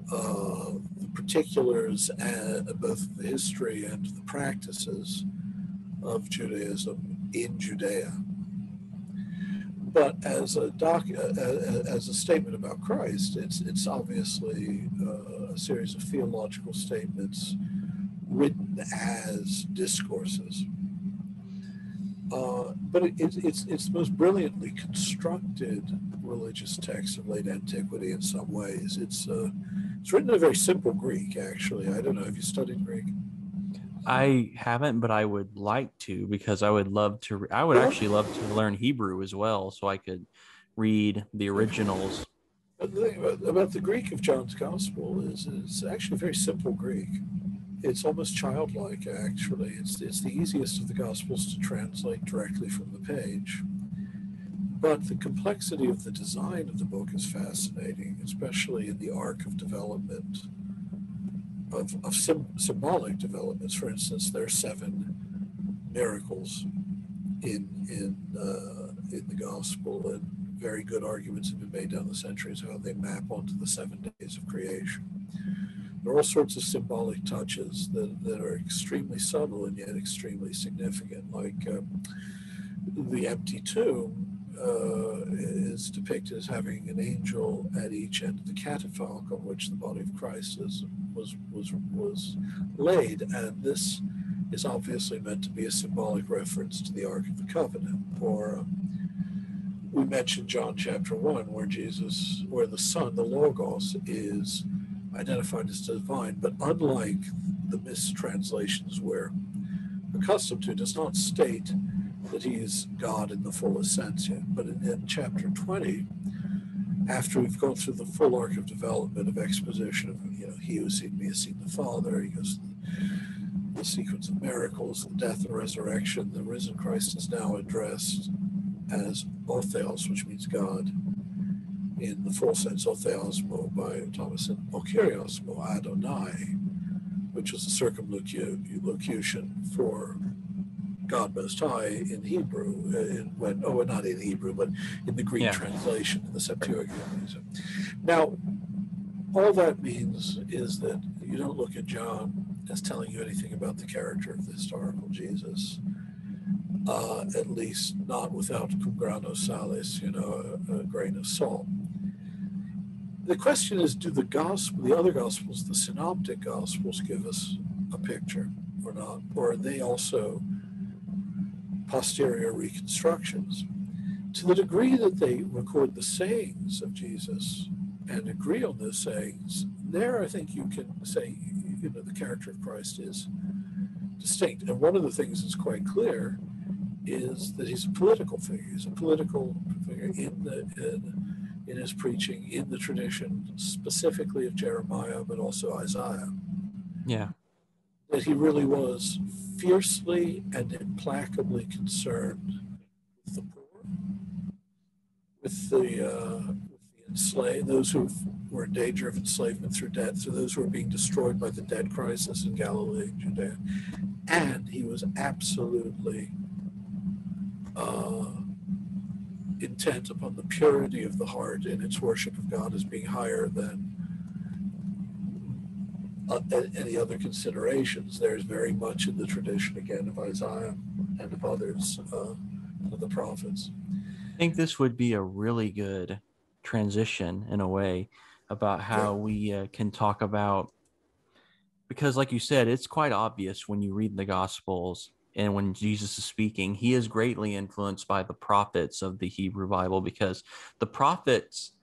the particulars, and both the history and the practices of Judaism in Judea. But as a statement about Christ, it's obviously a series of theological statements written as discourses. But it's the most brilliantly constructed religious text of late antiquity in some ways. It's written in a very simple Greek, actually. I don't know, have you studied Greek? I haven't, but I would like to, because I would love to. I would actually love to learn Hebrew as well, so I could read the originals. But the thing about the Greek of John's Gospel is it's actually very simple Greek. It's almost childlike, actually. It's the easiest of the Gospels to translate directly from the page. But the complexity of the design of the book is fascinating, especially in the arc of development, of symbolic developments. For instance, there are 7 miracles in the Gospel, and very good arguments have been made down the centuries how they map onto the 7 days of creation. There are all sorts of symbolic touches that are extremely subtle and yet extremely significant, like the empty tomb is depicted as having an angel at each end of the catafalque on which the body of Christ was laid, and this is obviously meant to be a symbolic reference to the Ark of the Covenant. Or we mentioned John chapter 1, where the Son, the Logos, is identified as divine, but unlike the mistranslations we're accustomed to, does not state that he is God in the fullest sense yet. But in chapter 20, after we've gone through the full arc of development of exposition of, he who has seen me has seen the Father, he goes the sequence of miracles, the death and resurrection, the risen Christ is now addressed as Otheos, which means God, in the full sense, Otheosmo by Thomas, and Okiriosmo Adonai, which was a circumlocution for God Most High in Hebrew, not in Hebrew, but in the Greek translation, in the Septuagint. Now, all that means is that you don't look at John as telling you anything about the character of the historical Jesus, at least not without cum grano salis, a grain of salt. The question is, do the other Gospels, the Synoptic Gospels, give us a picture or not? Or are they also posterior reconstructions? To the degree that they record the sayings of Jesus and agree on those sayings, there I think you can say, the character of Christ is distinct. And one of the things that's quite clear is that he's a political figure. He's a political figure in his preaching, in the tradition specifically of Jeremiah, but also Isaiah. Yeah. That he really was fiercely and implacably concerned with the poor, with the enslaved, those who were in danger of enslavement through debt, through those who were being destroyed by the debt crisis in Galilee and Judea. And he was absolutely intent upon the purity of the heart and its worship of God as being higher than any other considerations. There's very much in the tradition, again, of Isaiah, and of others, of the prophets. I think this would be a really good transition in a way about Yeah. how we can talk about, because like you said, it's quite obvious when you read the Gospels and when Jesus is speaking, he is greatly influenced by the prophets of the Hebrew Bible, because the prophets,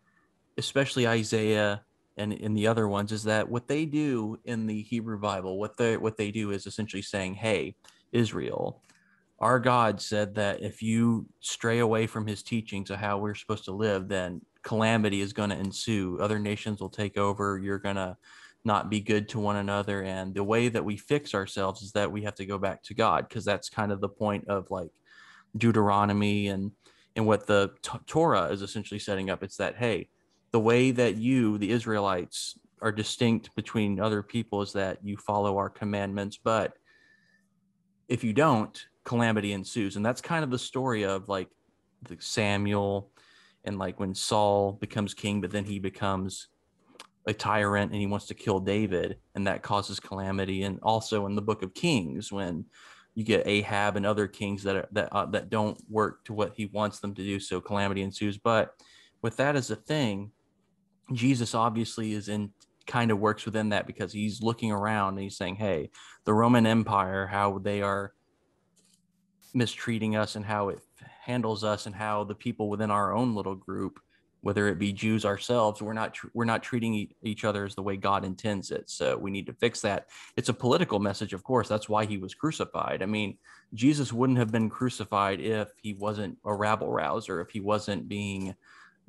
especially Isaiah and the other ones, is that what they do in the Hebrew Bible, what they do is essentially saying, hey, Israel, our God said that if you stray away from his teachings of how we're supposed to live, then calamity is going to ensue. Other nations will take over. You're going to not be good to one another. And the way that we fix ourselves is that we have to go back to God, because that's kind of the point of like Deuteronomy and what the Torah is essentially setting up. It's that, hey, the way that you, the Israelites, are distinct between other people is that you follow our commandments, but if you don't, calamity ensues. And that's kind of the story of like the Samuel and like when Saul becomes king, but then he becomes a tyrant and he wants to kill David, and that causes calamity. And also in the Book of Kings, when you get Ahab and other kings that don't work to what he wants them to do, so calamity ensues. But with that as a thing, Jesus obviously is in kind of works within that, because he's looking around and he's saying, hey, the Roman Empire, how they are mistreating us and how it handles us, and how the people within our own little group, whether it be Jews ourselves, we're not treating each other as the way God intends it. So we need to fix that. It's a political message, of course. That's why he was crucified. I mean, Jesus wouldn't have been crucified if he wasn't a rabble rouser, if he wasn't being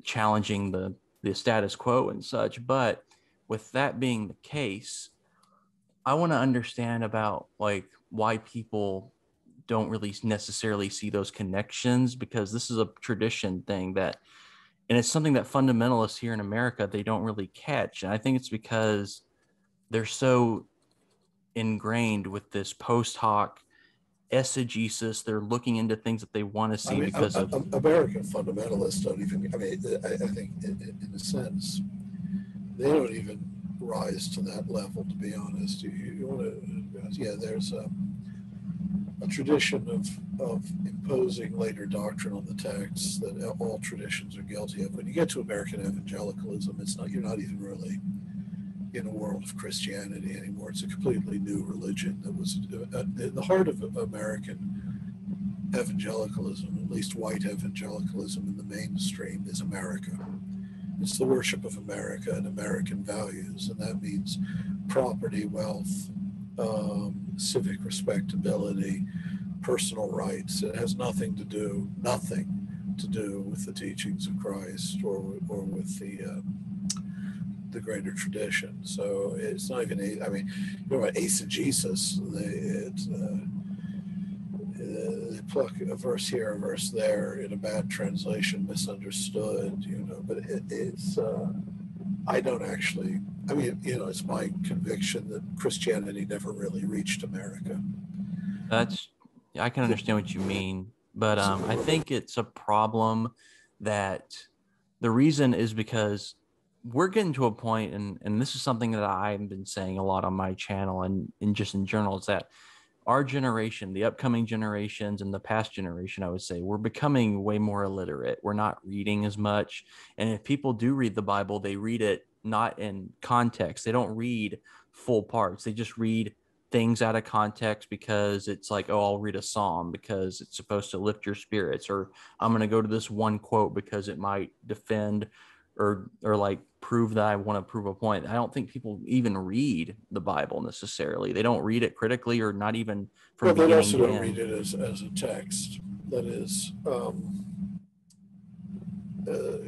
challenging the status quo and such. But with that being the case, I want to understand about like why people don't really necessarily see those connections, because this is a tradition thing that, and it's something that fundamentalists here in America, they don't really catch. And I think it's because they're so ingrained with this post hoc exegesis. They're looking into things that they want to I see mean, because of, American fundamentalists don't even, I mean, I think in a sense, they don't even rise to that level, to be honest. You want to, yeah, there's a tradition of imposing later doctrine on the text that all traditions are guilty of. When you get to American evangelicalism, it's not, you're not even really in a world of Christianity anymore. It's a completely new religion that was the heart of American evangelicalism, at least white evangelicalism in the mainstream, is America. It's the worship of America and American values, and that means property, wealth, civic respectability, personal rights. It has nothing to do with the teachings of Christ or with the greater tradition. So it's not even, I mean, you know what, eisegesis, they pluck a verse here, a verse there in a bad translation, misunderstood, you know, but it's, I don't actually, I mean, you know, it's my conviction that Christianity never really reached America. that's, I can understand what you mean, but I think it's a problem that the reason is because we're getting to a point, and this is something that I've been saying a lot on my channel and just in general, is that our generation, the upcoming generations and the past generation, I would say, we're becoming way more illiterate. We're not reading as much. And if people do read the Bible, they read it not in context. They don't read full parts. They just read things out of context because it's like, oh, I'll read a psalm because it's supposed to lift your spirits, or I'm going to go to this one quote because it might defend or like prove that I want to prove a point. I don't think people even read the Bible necessarily. They don't read it critically, or not even from Well, they beginning also to don't end. read it as a text. That is,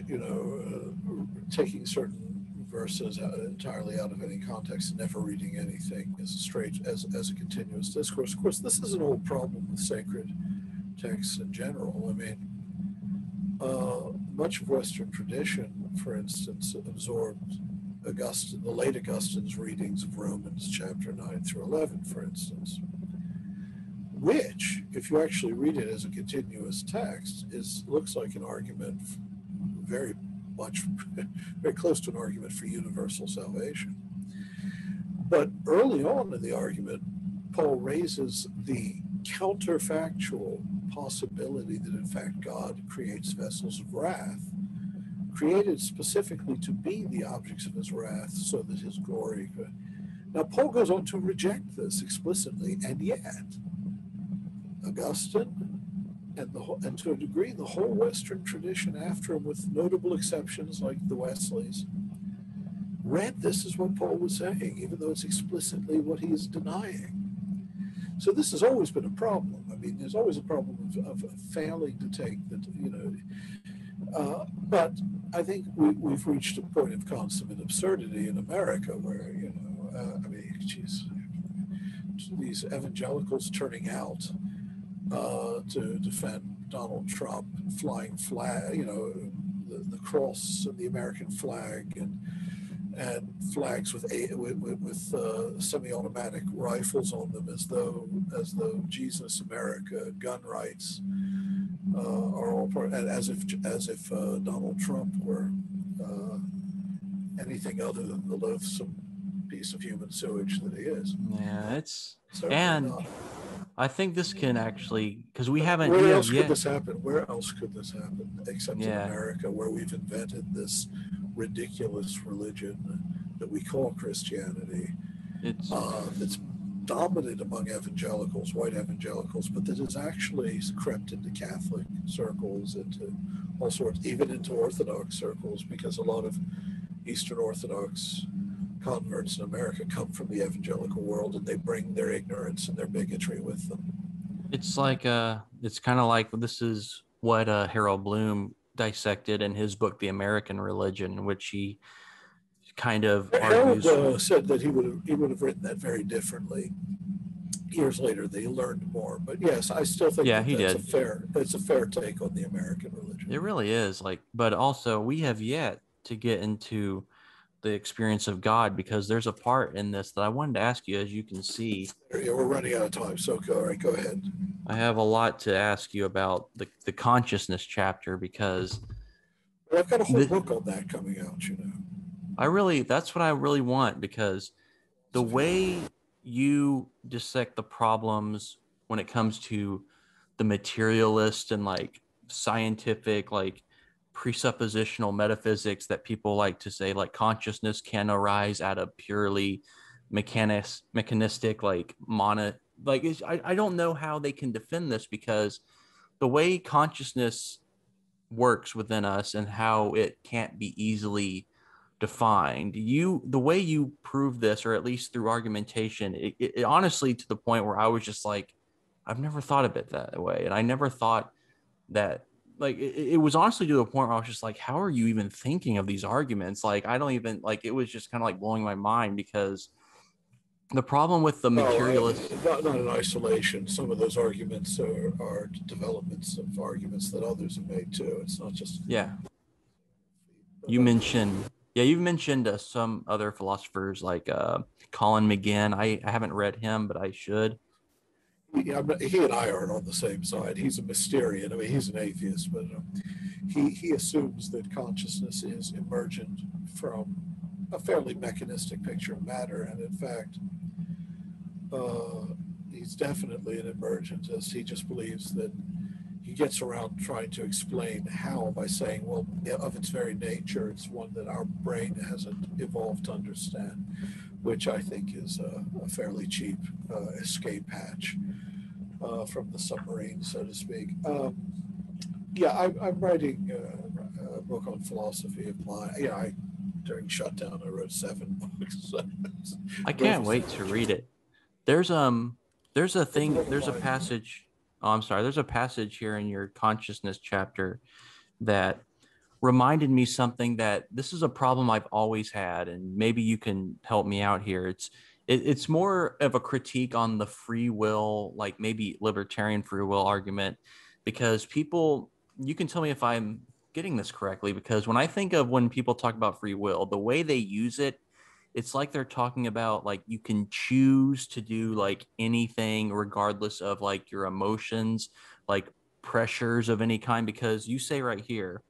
you know, taking certain verses entirely out of any context and never reading anything as a straight, as a continuous discourse. Of course, this is an old problem with sacred texts in general. I mean, much of Western tradition, for instance, absorbed Augustine, the late Augustine's readings of Romans chapter 9 through 11, for instance, which, if you actually read it as a continuous text, looks like an argument very much, very close to an argument for universal salvation. But early on in the argument, Paul raises the counterfactual possibility that in fact God creates vessels of wrath, created specifically to be the objects of his wrath so that his glory could. Now, Paul goes on to reject this explicitly, and yet Augustine and to a degree the whole Western tradition after him, with notable exceptions like the Wesleys, read this as what Paul was saying, even though it's explicitly what he is denying. So this has always been a problem. I mean, there's always a problem of failing to take the, but I think we've reached a point of consummate absurdity in America where, I mean, geez, these evangelicals turning out to defend Donald Trump, flying flag, the cross and the American flag, and flags with semi-automatic rifles on them, as though Jesus, America, gun rights are all part, as if Donald Trump were anything other than the loathsome piece of human sewage that he is. Yeah, it's certainly and not. I think this can actually, because we haven't. Where else could this happen? Where else could this happen except in America, where we've invented this ridiculous religion that we call Christianity? It's dominant among evangelicals, white evangelicals, but that has actually crept into Catholic circles, into all sorts, even into Orthodox circles, because a lot of Eastern Orthodox converts in America come from the evangelical world, and they bring their ignorance and their bigotry with them. It's like it's kind of like, this is what Harold Bloom dissected in his book The American Religion, which he kind of argues. Harold said that he would have written that very differently years later. They learned more, but yes, I still think it's a fair take on the American religion. It really is, but also we have yet to get into the experience of God, because there's a part in this that I wanted to ask you. As you can see, yeah, we're running out of time, so all right, go ahead. I have a lot to ask you about the consciousness chapter, because I've got a whole book on that coming out, that's what I really want, because the way you dissect the problems when it comes to the materialist and scientific, presuppositional metaphysics that people like to say, consciousness can arise out of purely mechanistic, I don't know how they can defend this, because the way consciousness works within us and how it can't be easily defined, the way you prove this, or at least through argumentation, it honestly, to the point where I was just like, I've never thought of it that way. And I never thought that, it was honestly to the point where I was just like, how are you even thinking of these arguments? I don't even, it was just kind of blowing my mind, because the problem with the materialist, not in isolation. Some of those arguments are developments of arguments that others have made too. It's not just you've mentioned some other philosophers like Colin McGinn. I haven't read him, but I should. Yeah, he and I aren't on the same side. He's a Mysterian. I mean, he's an atheist, but he assumes that consciousness is emergent from a fairly mechanistic picture of matter, and in fact, he's definitely an emergentist. He just believes that he gets around trying to explain how by saying, well, of its very nature, it's one that our brain hasn't evolved to understand, which I think is a fairly cheap escape hatch from the submarine, so to speak. I'm writing a book on philosophy of mind. During shutdown, I wrote 7 books. I can't wait to read it. There's a passage. Oh, I'm sorry. There's a passage here in your consciousness chapter that reminded me something, that this is a problem I've always had, and maybe you can help me out here. It's more of a critique on the free will, maybe libertarian free will argument, because you can tell me if I'm getting this correctly, because when I think of when people talk about free will, the way they use it, it's like they're talking about you can choose to do anything regardless of your emotions, pressures of any kind. Because you say right here,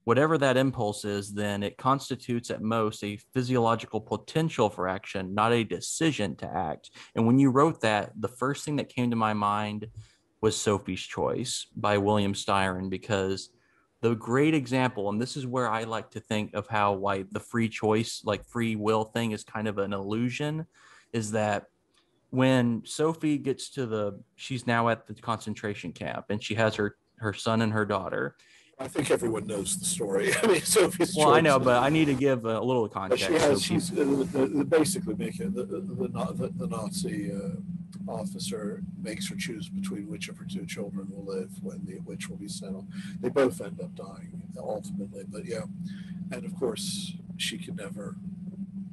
whatever that impulse is, then it constitutes at most a physiological potential for action, not a decision to act. And when you wrote that, the first thing that came to my mind was Sophie's Choice by William Styron, because the great example, and this is where I like to think of how like the free choice, like free will thing is kind of an illusion, is that when Sophie gets to she's now at the concentration camp and she has her son and her daughter. I think everyone knows the story. I mean, Sophie's Well, Choice. I know, but I need to give a little context. She's basically making the Nazi officer makes her choose between which of her two children will live when which will be settled. They both end up dying ultimately, but yeah, and of course she can never,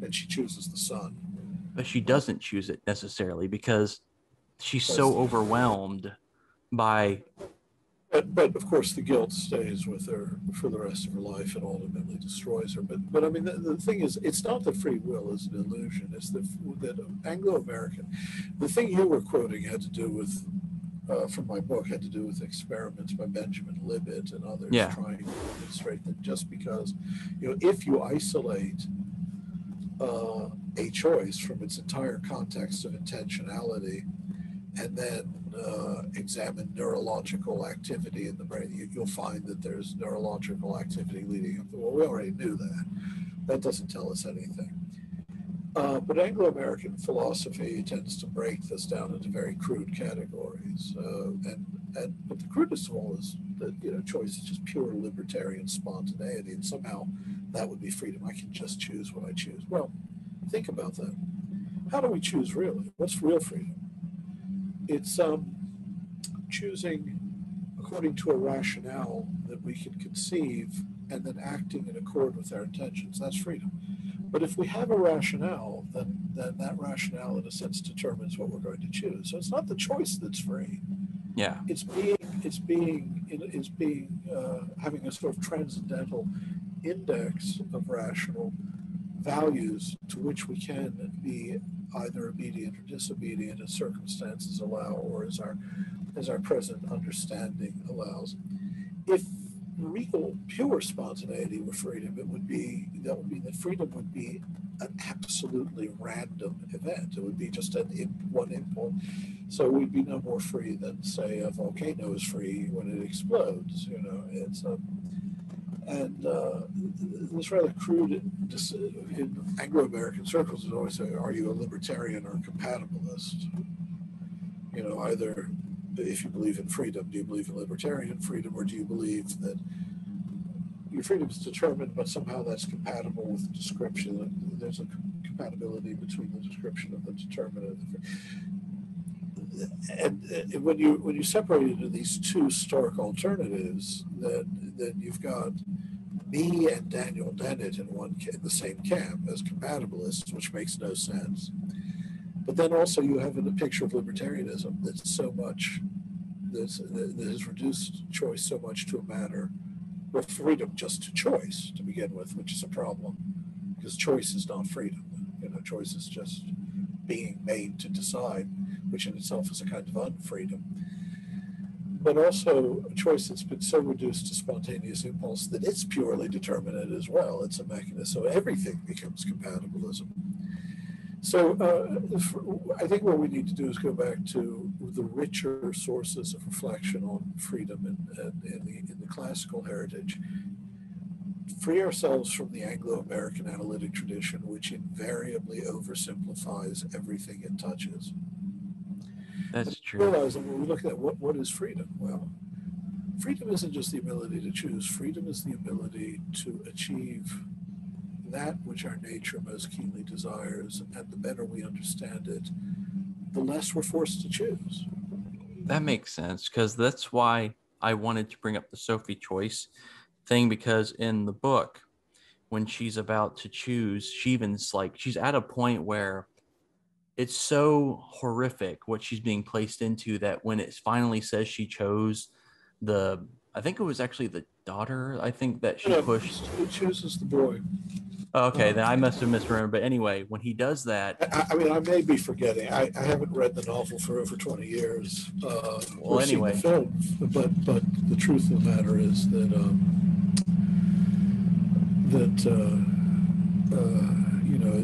and she chooses the son. But she doesn't choose it necessarily because she's so overwhelmed by. But of course, the guilt stays with her for the rest of her life and ultimately destroys her. But I mean, the thing is, it's not that free will is an illusion. It's that Anglo-American. The thing you were quoting had to do with, from my book, had to do with experiments by Benjamin Libet and others trying to demonstrate that just because, if you isolate a choice from its entire context of intentionality and then examine neurological activity in the brain, you'll find that there's neurological activity leading up to, well, we already knew that. That doesn't tell us anything. But Anglo-American philosophy tends to break this down into very crude categories. But the crudest of all is that, choice is just pure libertarian spontaneity, and somehow that would be freedom. I can just choose what I choose. Well, think about that. How do we choose really? What's real freedom? It's choosing according to a rationale that we can conceive and then acting in accord with our intentions. That's freedom. But if we have a rationale, then that rationale in a sense determines what we're going to choose. So it's not the choice that's free. Yeah. It's having a sort of transcendental index of rational values to which we can be either obedient or disobedient as circumstances allow, or as our present understanding allows. If real pure spontaneity were freedom, that would mean that freedom would be an absolutely random event. It would be just one impulse. So we'd be no more free than, say, a volcano is free when it explodes. It's this rather crude in Anglo-American circles is always say, are you a libertarian or a compatibilist? Either if you believe in freedom, do you believe in libertarian freedom, or do you believe that your freedom is determined, but somehow that's compatible with the description? There's a compatibility between the description of the determinant. And when you separate it into these two stark alternatives, then you've got me and Daniel Dennett in the same camp as compatibilists, which makes no sense. But then also you have a picture of libertarianism that has reduced choice so much to a matter of freedom just to choice to begin with, which is a problem, because choice is not freedom. Choice is just being made to decide, which in itself is a kind of unfreedom. But also a choice that's been so reduced to spontaneous impulse that it's purely determinate as well. It's a mechanism. So everything becomes compatibilism. So I think what we need to do is go back to the richer sources of reflection on freedom in the classical heritage. Free ourselves from the Anglo-American analytic tradition, which invariably oversimplifies everything it touches. That's true. Realize that when we look at what is freedom? Well, freedom isn't just the ability to choose. Freedom is the ability to achieve that which our nature most keenly desires, and the better we understand it, the less we're forced to choose. That makes sense, because that's why I wanted to bring up the Sophie Choice thing, because in the book, when she's about to choose, she's at a point where it's so horrific what she's being placed into that when it finally says she chose I think it was actually the daughter, I think that she pushed. It chooses the boy. Okay, then I must have misremembered. But anyway, when he does that... I mean, I may be forgetting. I haven't read the novel for over 20 years. Well, anyway. Seen the film, but the truth of the matter is that that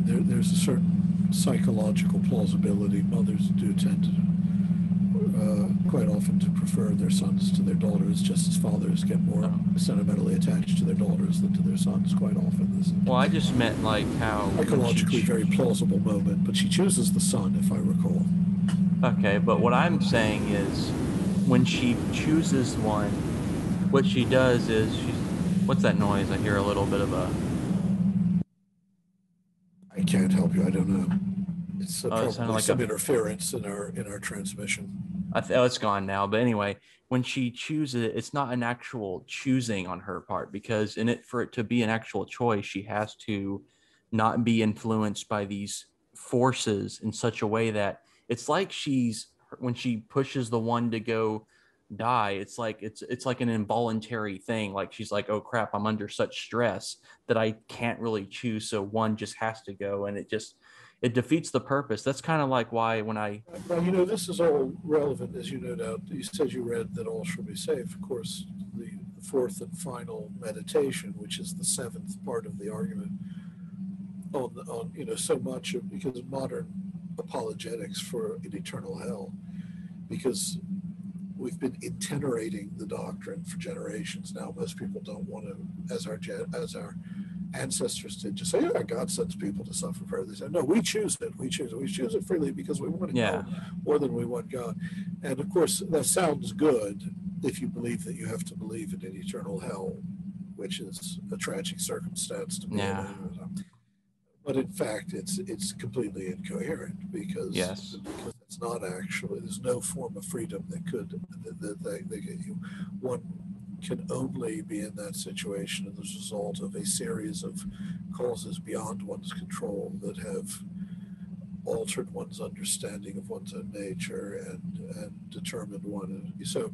there's a certain psychological plausibility. Mothers do tend to quite often to prefer their sons to their daughters, just as fathers get more sentimentally attached to their daughters than to their sons quite often. Well, I just meant like how Psychologically very plausible moment, but she chooses the son, if I recall. Okay, but what I'm saying is when she chooses one, what she does is what's that noise? I hear a little bit of a... I can't help you. I don't know. It's probably like some interference in our transmission. It's gone now. But anyway, when she chooses it, it's not an actual choosing on her part, because for it to be an actual choice, she has to not be influenced by these forces in such a way that it's like when she pushes the one to go die, it's like an involuntary thing. Like she's like, oh crap, I'm under such stress that I can't really choose, so one just has to go, and it defeats the purpose. That's kind of like why when I... Well, this is all relevant, as you no doubt. You said you read that all shall be saved. Of course, the fourth and final meditation, which is the seventh part of the argument on so much of, because of modern apologetics for an eternal hell, because we've been itinerating the doctrine for generations now. Most people don't want to, as our ancestors did, just say, yeah, God sends people to suffer for. They said, no, we choose it. We choose it freely because we want to know more than we want God. And of course, that sounds good if you believe that you have to believe in an eternal hell, which is a tragic circumstance to be in. But in fact, it's completely incoherent because it's not actually, there's no form of freedom that get you. One can only be in that situation as a result of a series of causes beyond one's control that have altered one's understanding of one's own nature and determined one. So,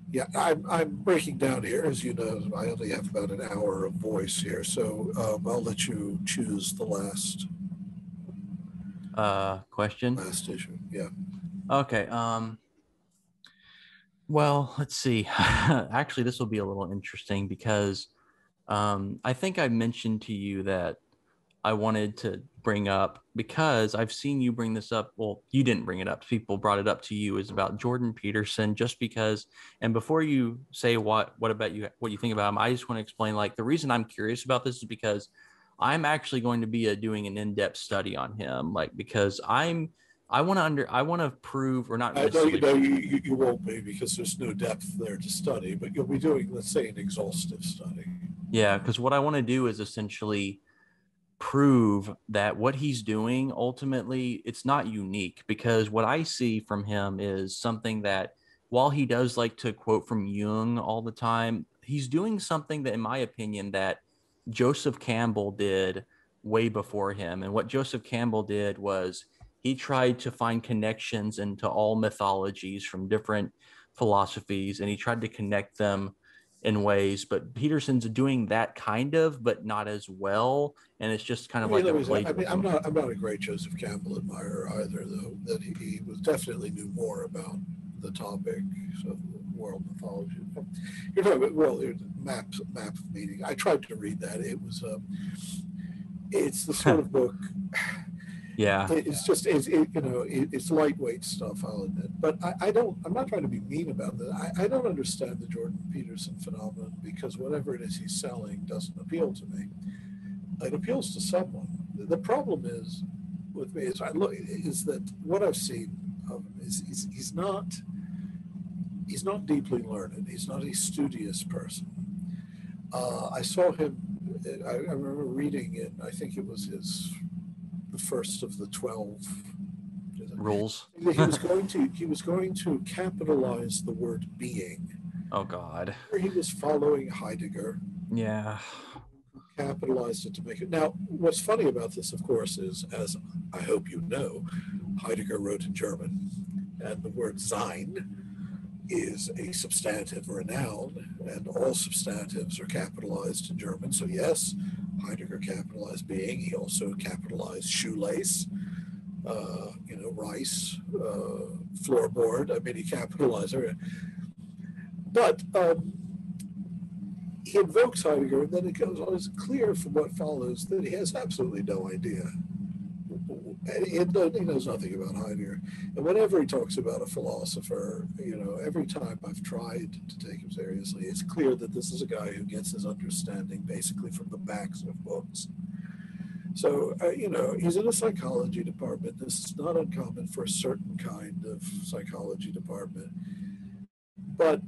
yeah, I'm breaking down here. As you know, I only have about an hour of voice here, so I'll let you choose the last question. Last issue, yeah. Okay. Well, let's see. Actually, this will be a little interesting because I think I mentioned to you that I wanted to bring up, because I've seen you bring this up. Well, you didn't bring it up. People brought it up to you, is about Jordan Peterson, just because. And before you say what about you, what you think about him, I just want to explain, like, the reason I'm curious about this is because I'm actually going to be doing an in-depth study on him, like, because I want to prove, or not necessarily. You won't be, because there's no depth there to study, but you'll be doing, let's say, an exhaustive study. Yeah, because what I want to do is essentially prove that what he's doing, ultimately, it's not unique, because what I see from him is something that, while he does like to quote from Jung all the time, he's doing something that, in my opinion, that Joseph Campbell did way before him. And what Joseph Campbell did was he tried to find connections into all mythologies from different philosophies, and he tried to connect them in ways, but Peterson's doing that kind of, but not as well. And it's just kind of like I'm not a great Joseph Campbell admirer either, though, that he was definitely knew more about the topic of world mythology. You're talking about, well, map of meaning. I tried to read that. It was it's the sort of book. Yeah, it's lightweight stuff, I'll admit, but I'm not trying to be mean about that. I don't understand the Jordan Peterson phenomenon, because whatever it is he's selling doesn't appeal to me. It appeals to someone. The problem is with me is that what I've seen of him is he's not deeply learned. He's not a studious person. I saw him. I remember reading it. I think it was the first of the 12 rules. He was going to capitalize the word being. Oh God. He was following Heidegger. Yeah. Capitalized it to make it. Now, what's funny about this, of course, is, as I hope you know, Heidegger wrote in German, and the word sein is a substantive or a noun, and all substantives are capitalized in German. So yes, Heidegger capitalized being. He also capitalized shoelace, rice, floorboard. I mean, he capitalized everything. But he invokes Heidegger, and then it goes on. It's clear from what follows that he has absolutely no idea. He knows nothing about Heidegger. And whenever he talks about a philosopher, every time I've tried to take him seriously, it's clear that this is a guy who gets his understanding basically from the backs of books. So, he's in a psychology department. This is not uncommon for a certain kind of psychology department. But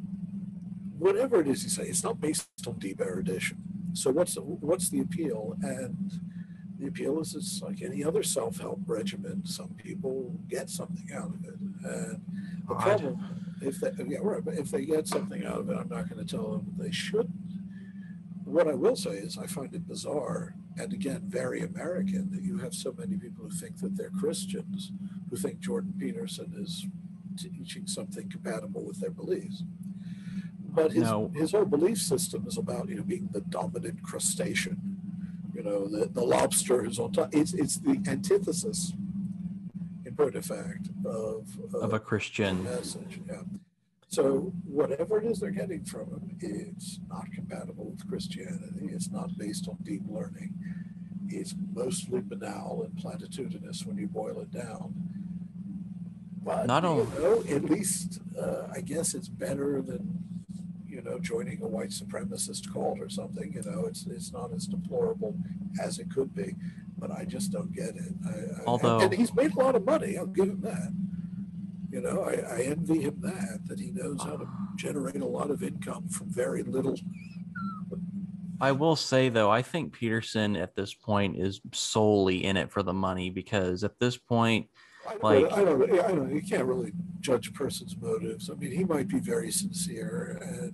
whatever it is you say, it's not based on deep erudition. So what's the appeal? And the appeal is it's like any other self-help regimen. Some people get something out of it. And the problem, if they get something out of it, I'm not going to tell them they shouldn't. What I will say is I find it bizarre, and again, very American, that you have so many people who think that they're Christians, who think Jordan Peterson is teaching something compatible with their beliefs. But his whole belief system is about being the dominant crustacean, the lobster who's on top. It's the antithesis, in point of fact, of a Christian message. Yeah. So whatever it is they're getting from him, it's not compatible with Christianity. It's not based on deep learning. It's mostly banal and platitudinous when you boil it down. But at least I guess it's better than joining a white supremacist cult or something. It's not as deplorable as it could be, but I just don't get it. And he's made a lot of money. I'll give him that. I envy him that he knows how to generate a lot of income from very little. I will say, though, I think Peterson at this point is solely in it for the money, because at this point, I don't. You can't really judge a person's motives. I mean, he might be very sincere, and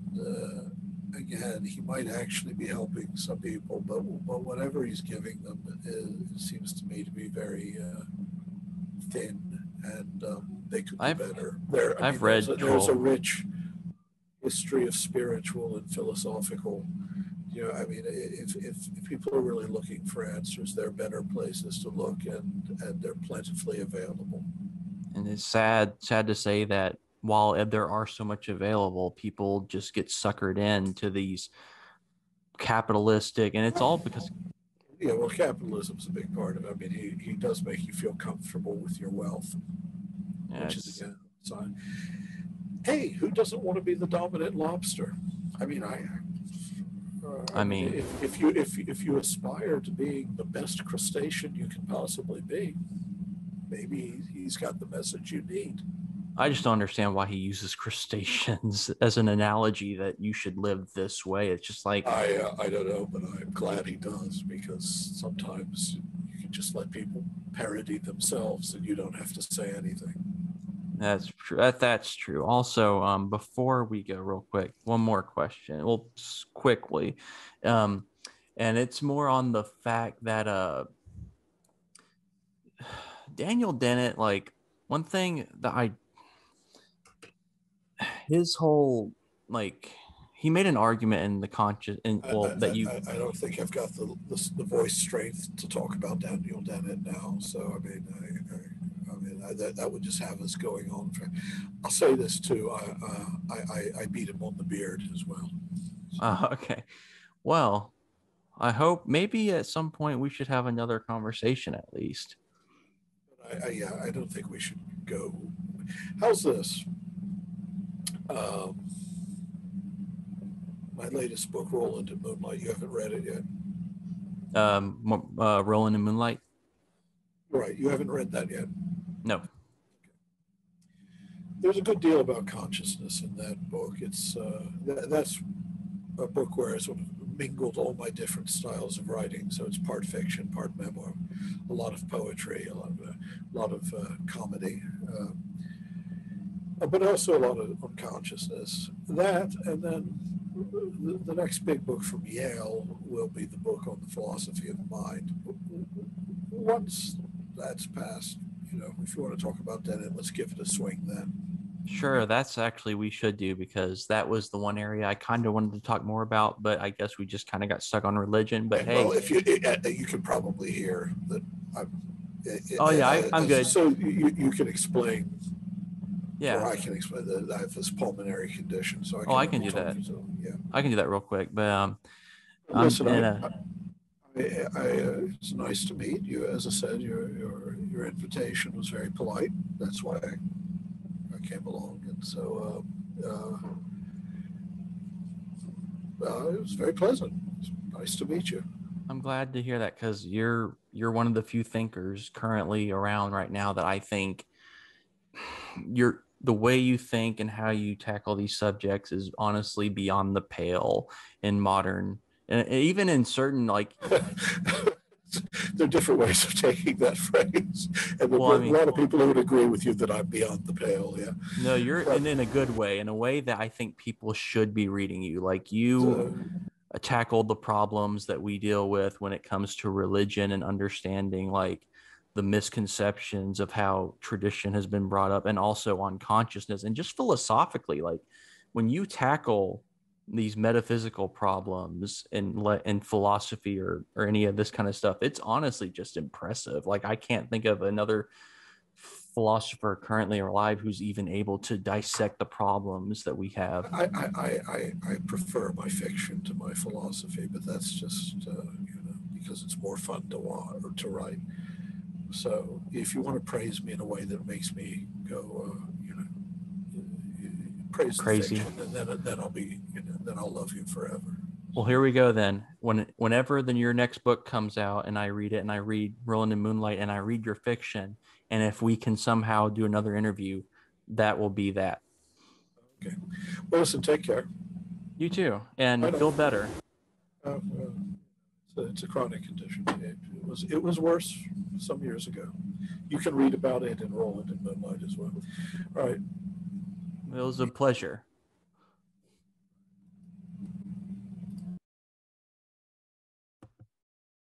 again, he might actually be helping some people. But whatever he's giving them, it seems to me to be very thin, and they could be better. There's a rich history of spiritual and philosophical. If people are really looking for answers, there are better places to look, and they're plentifully available. And it's sad to say that while there are so much available, people just get suckered into these capitalistic, and it's all because... Yeah, well, capitalism's a big part of it. I mean, he does make you feel comfortable with your wealth, which is, again, a sign. Hey, who doesn't want to be the dominant lobster? I mean, if you aspire to being the best crustacean you can possibly be, maybe he's got the message you need. I just don't understand why he uses crustaceans as an analogy that you should live this way. It's just like... I don't know, but I'm glad he does, because sometimes you can just let people parody themselves and you don't have to say anything. That's true. That's true. Also, before we go real quick, one more question. Well, quickly. And it's more on the fact that Daniel Dennett, like, one thing that his whole, like, he made an argument in the conscious, and I don't think I've got the voice strength to talk about Daniel Dennett now. So I mean, that would just have us going on. I'll say this too. I beat him on the beard as well. So. Okay. Well, I hope maybe at some point we should have another conversation at least. I don't think we should go. How's this? My latest book, Roland in Moonlight. You haven't read it yet. Roland in Moonlight. Right. You haven't read that yet. No. There's a good deal about consciousness in that book. It's that's a book where I sort of mingled all my different styles of writing. So it's part fiction, part memoir, a lot of poetry, a lot of comedy, but also a lot of unconsciousness. That, and then the next big book from Yale will be the book on the philosophy of mind. Once that's passed, if you want to talk about Dennett, let's give it a swing then. Sure, that's actually we should do, because that was the one area I kind of wanted to talk more about, but I guess we just kind of got stuck on religion. But well, if you can probably hear that. I'm good. So you can explain Yeah. Or I can explain that I have this pulmonary condition, so I Oh, can I can only do talk that. to them. Yeah. I can do that real quick. But I'm Listen, in a it's nice to meet you. As I said, your invitation was very polite. That's why I came along, and so it was very pleasant. It's nice to meet you. I'm glad to hear that, because you're one of the few thinkers currently around right now that I think the way you think and how you tackle these subjects is honestly beyond the pale in modern, and even in certain, like, There are different ways of taking that phrase, and there well, I are a mean, lot of people who would agree with you that I'm beyond the pale. Yeah, no, you're but in a good way, in a way that I think people should be reading you. Like, you uh, tackle the problems that we deal with when it comes to religion and understanding, like, the misconceptions of how tradition has been brought up, and also on consciousness and just philosophically, like, when you tackle these metaphysical problems in philosophy or any of this kind of stuff, it's honestly just impressive. Like, I can't think of another philosopher currently alive who's even able to dissect the problems that we have. I prefer my fiction to my philosophy, but that's just because it's more fun to want or to write. So if you want to praise me in a way that makes me go, praise the Crazy. fiction, and then I'll be, then I'll love you forever. Well, here we go then. Whenever then your next book comes out and I read it, and I read Rolling in Moonlight and I read your fiction, and if we can somehow do another interview, that will be that. Okay. Well, listen, take care. You too, I and know. feel better. It's a chronic condition. It was worse some years ago. You can read about it in Rolling in Moonlight as well. All right. It was a pleasure.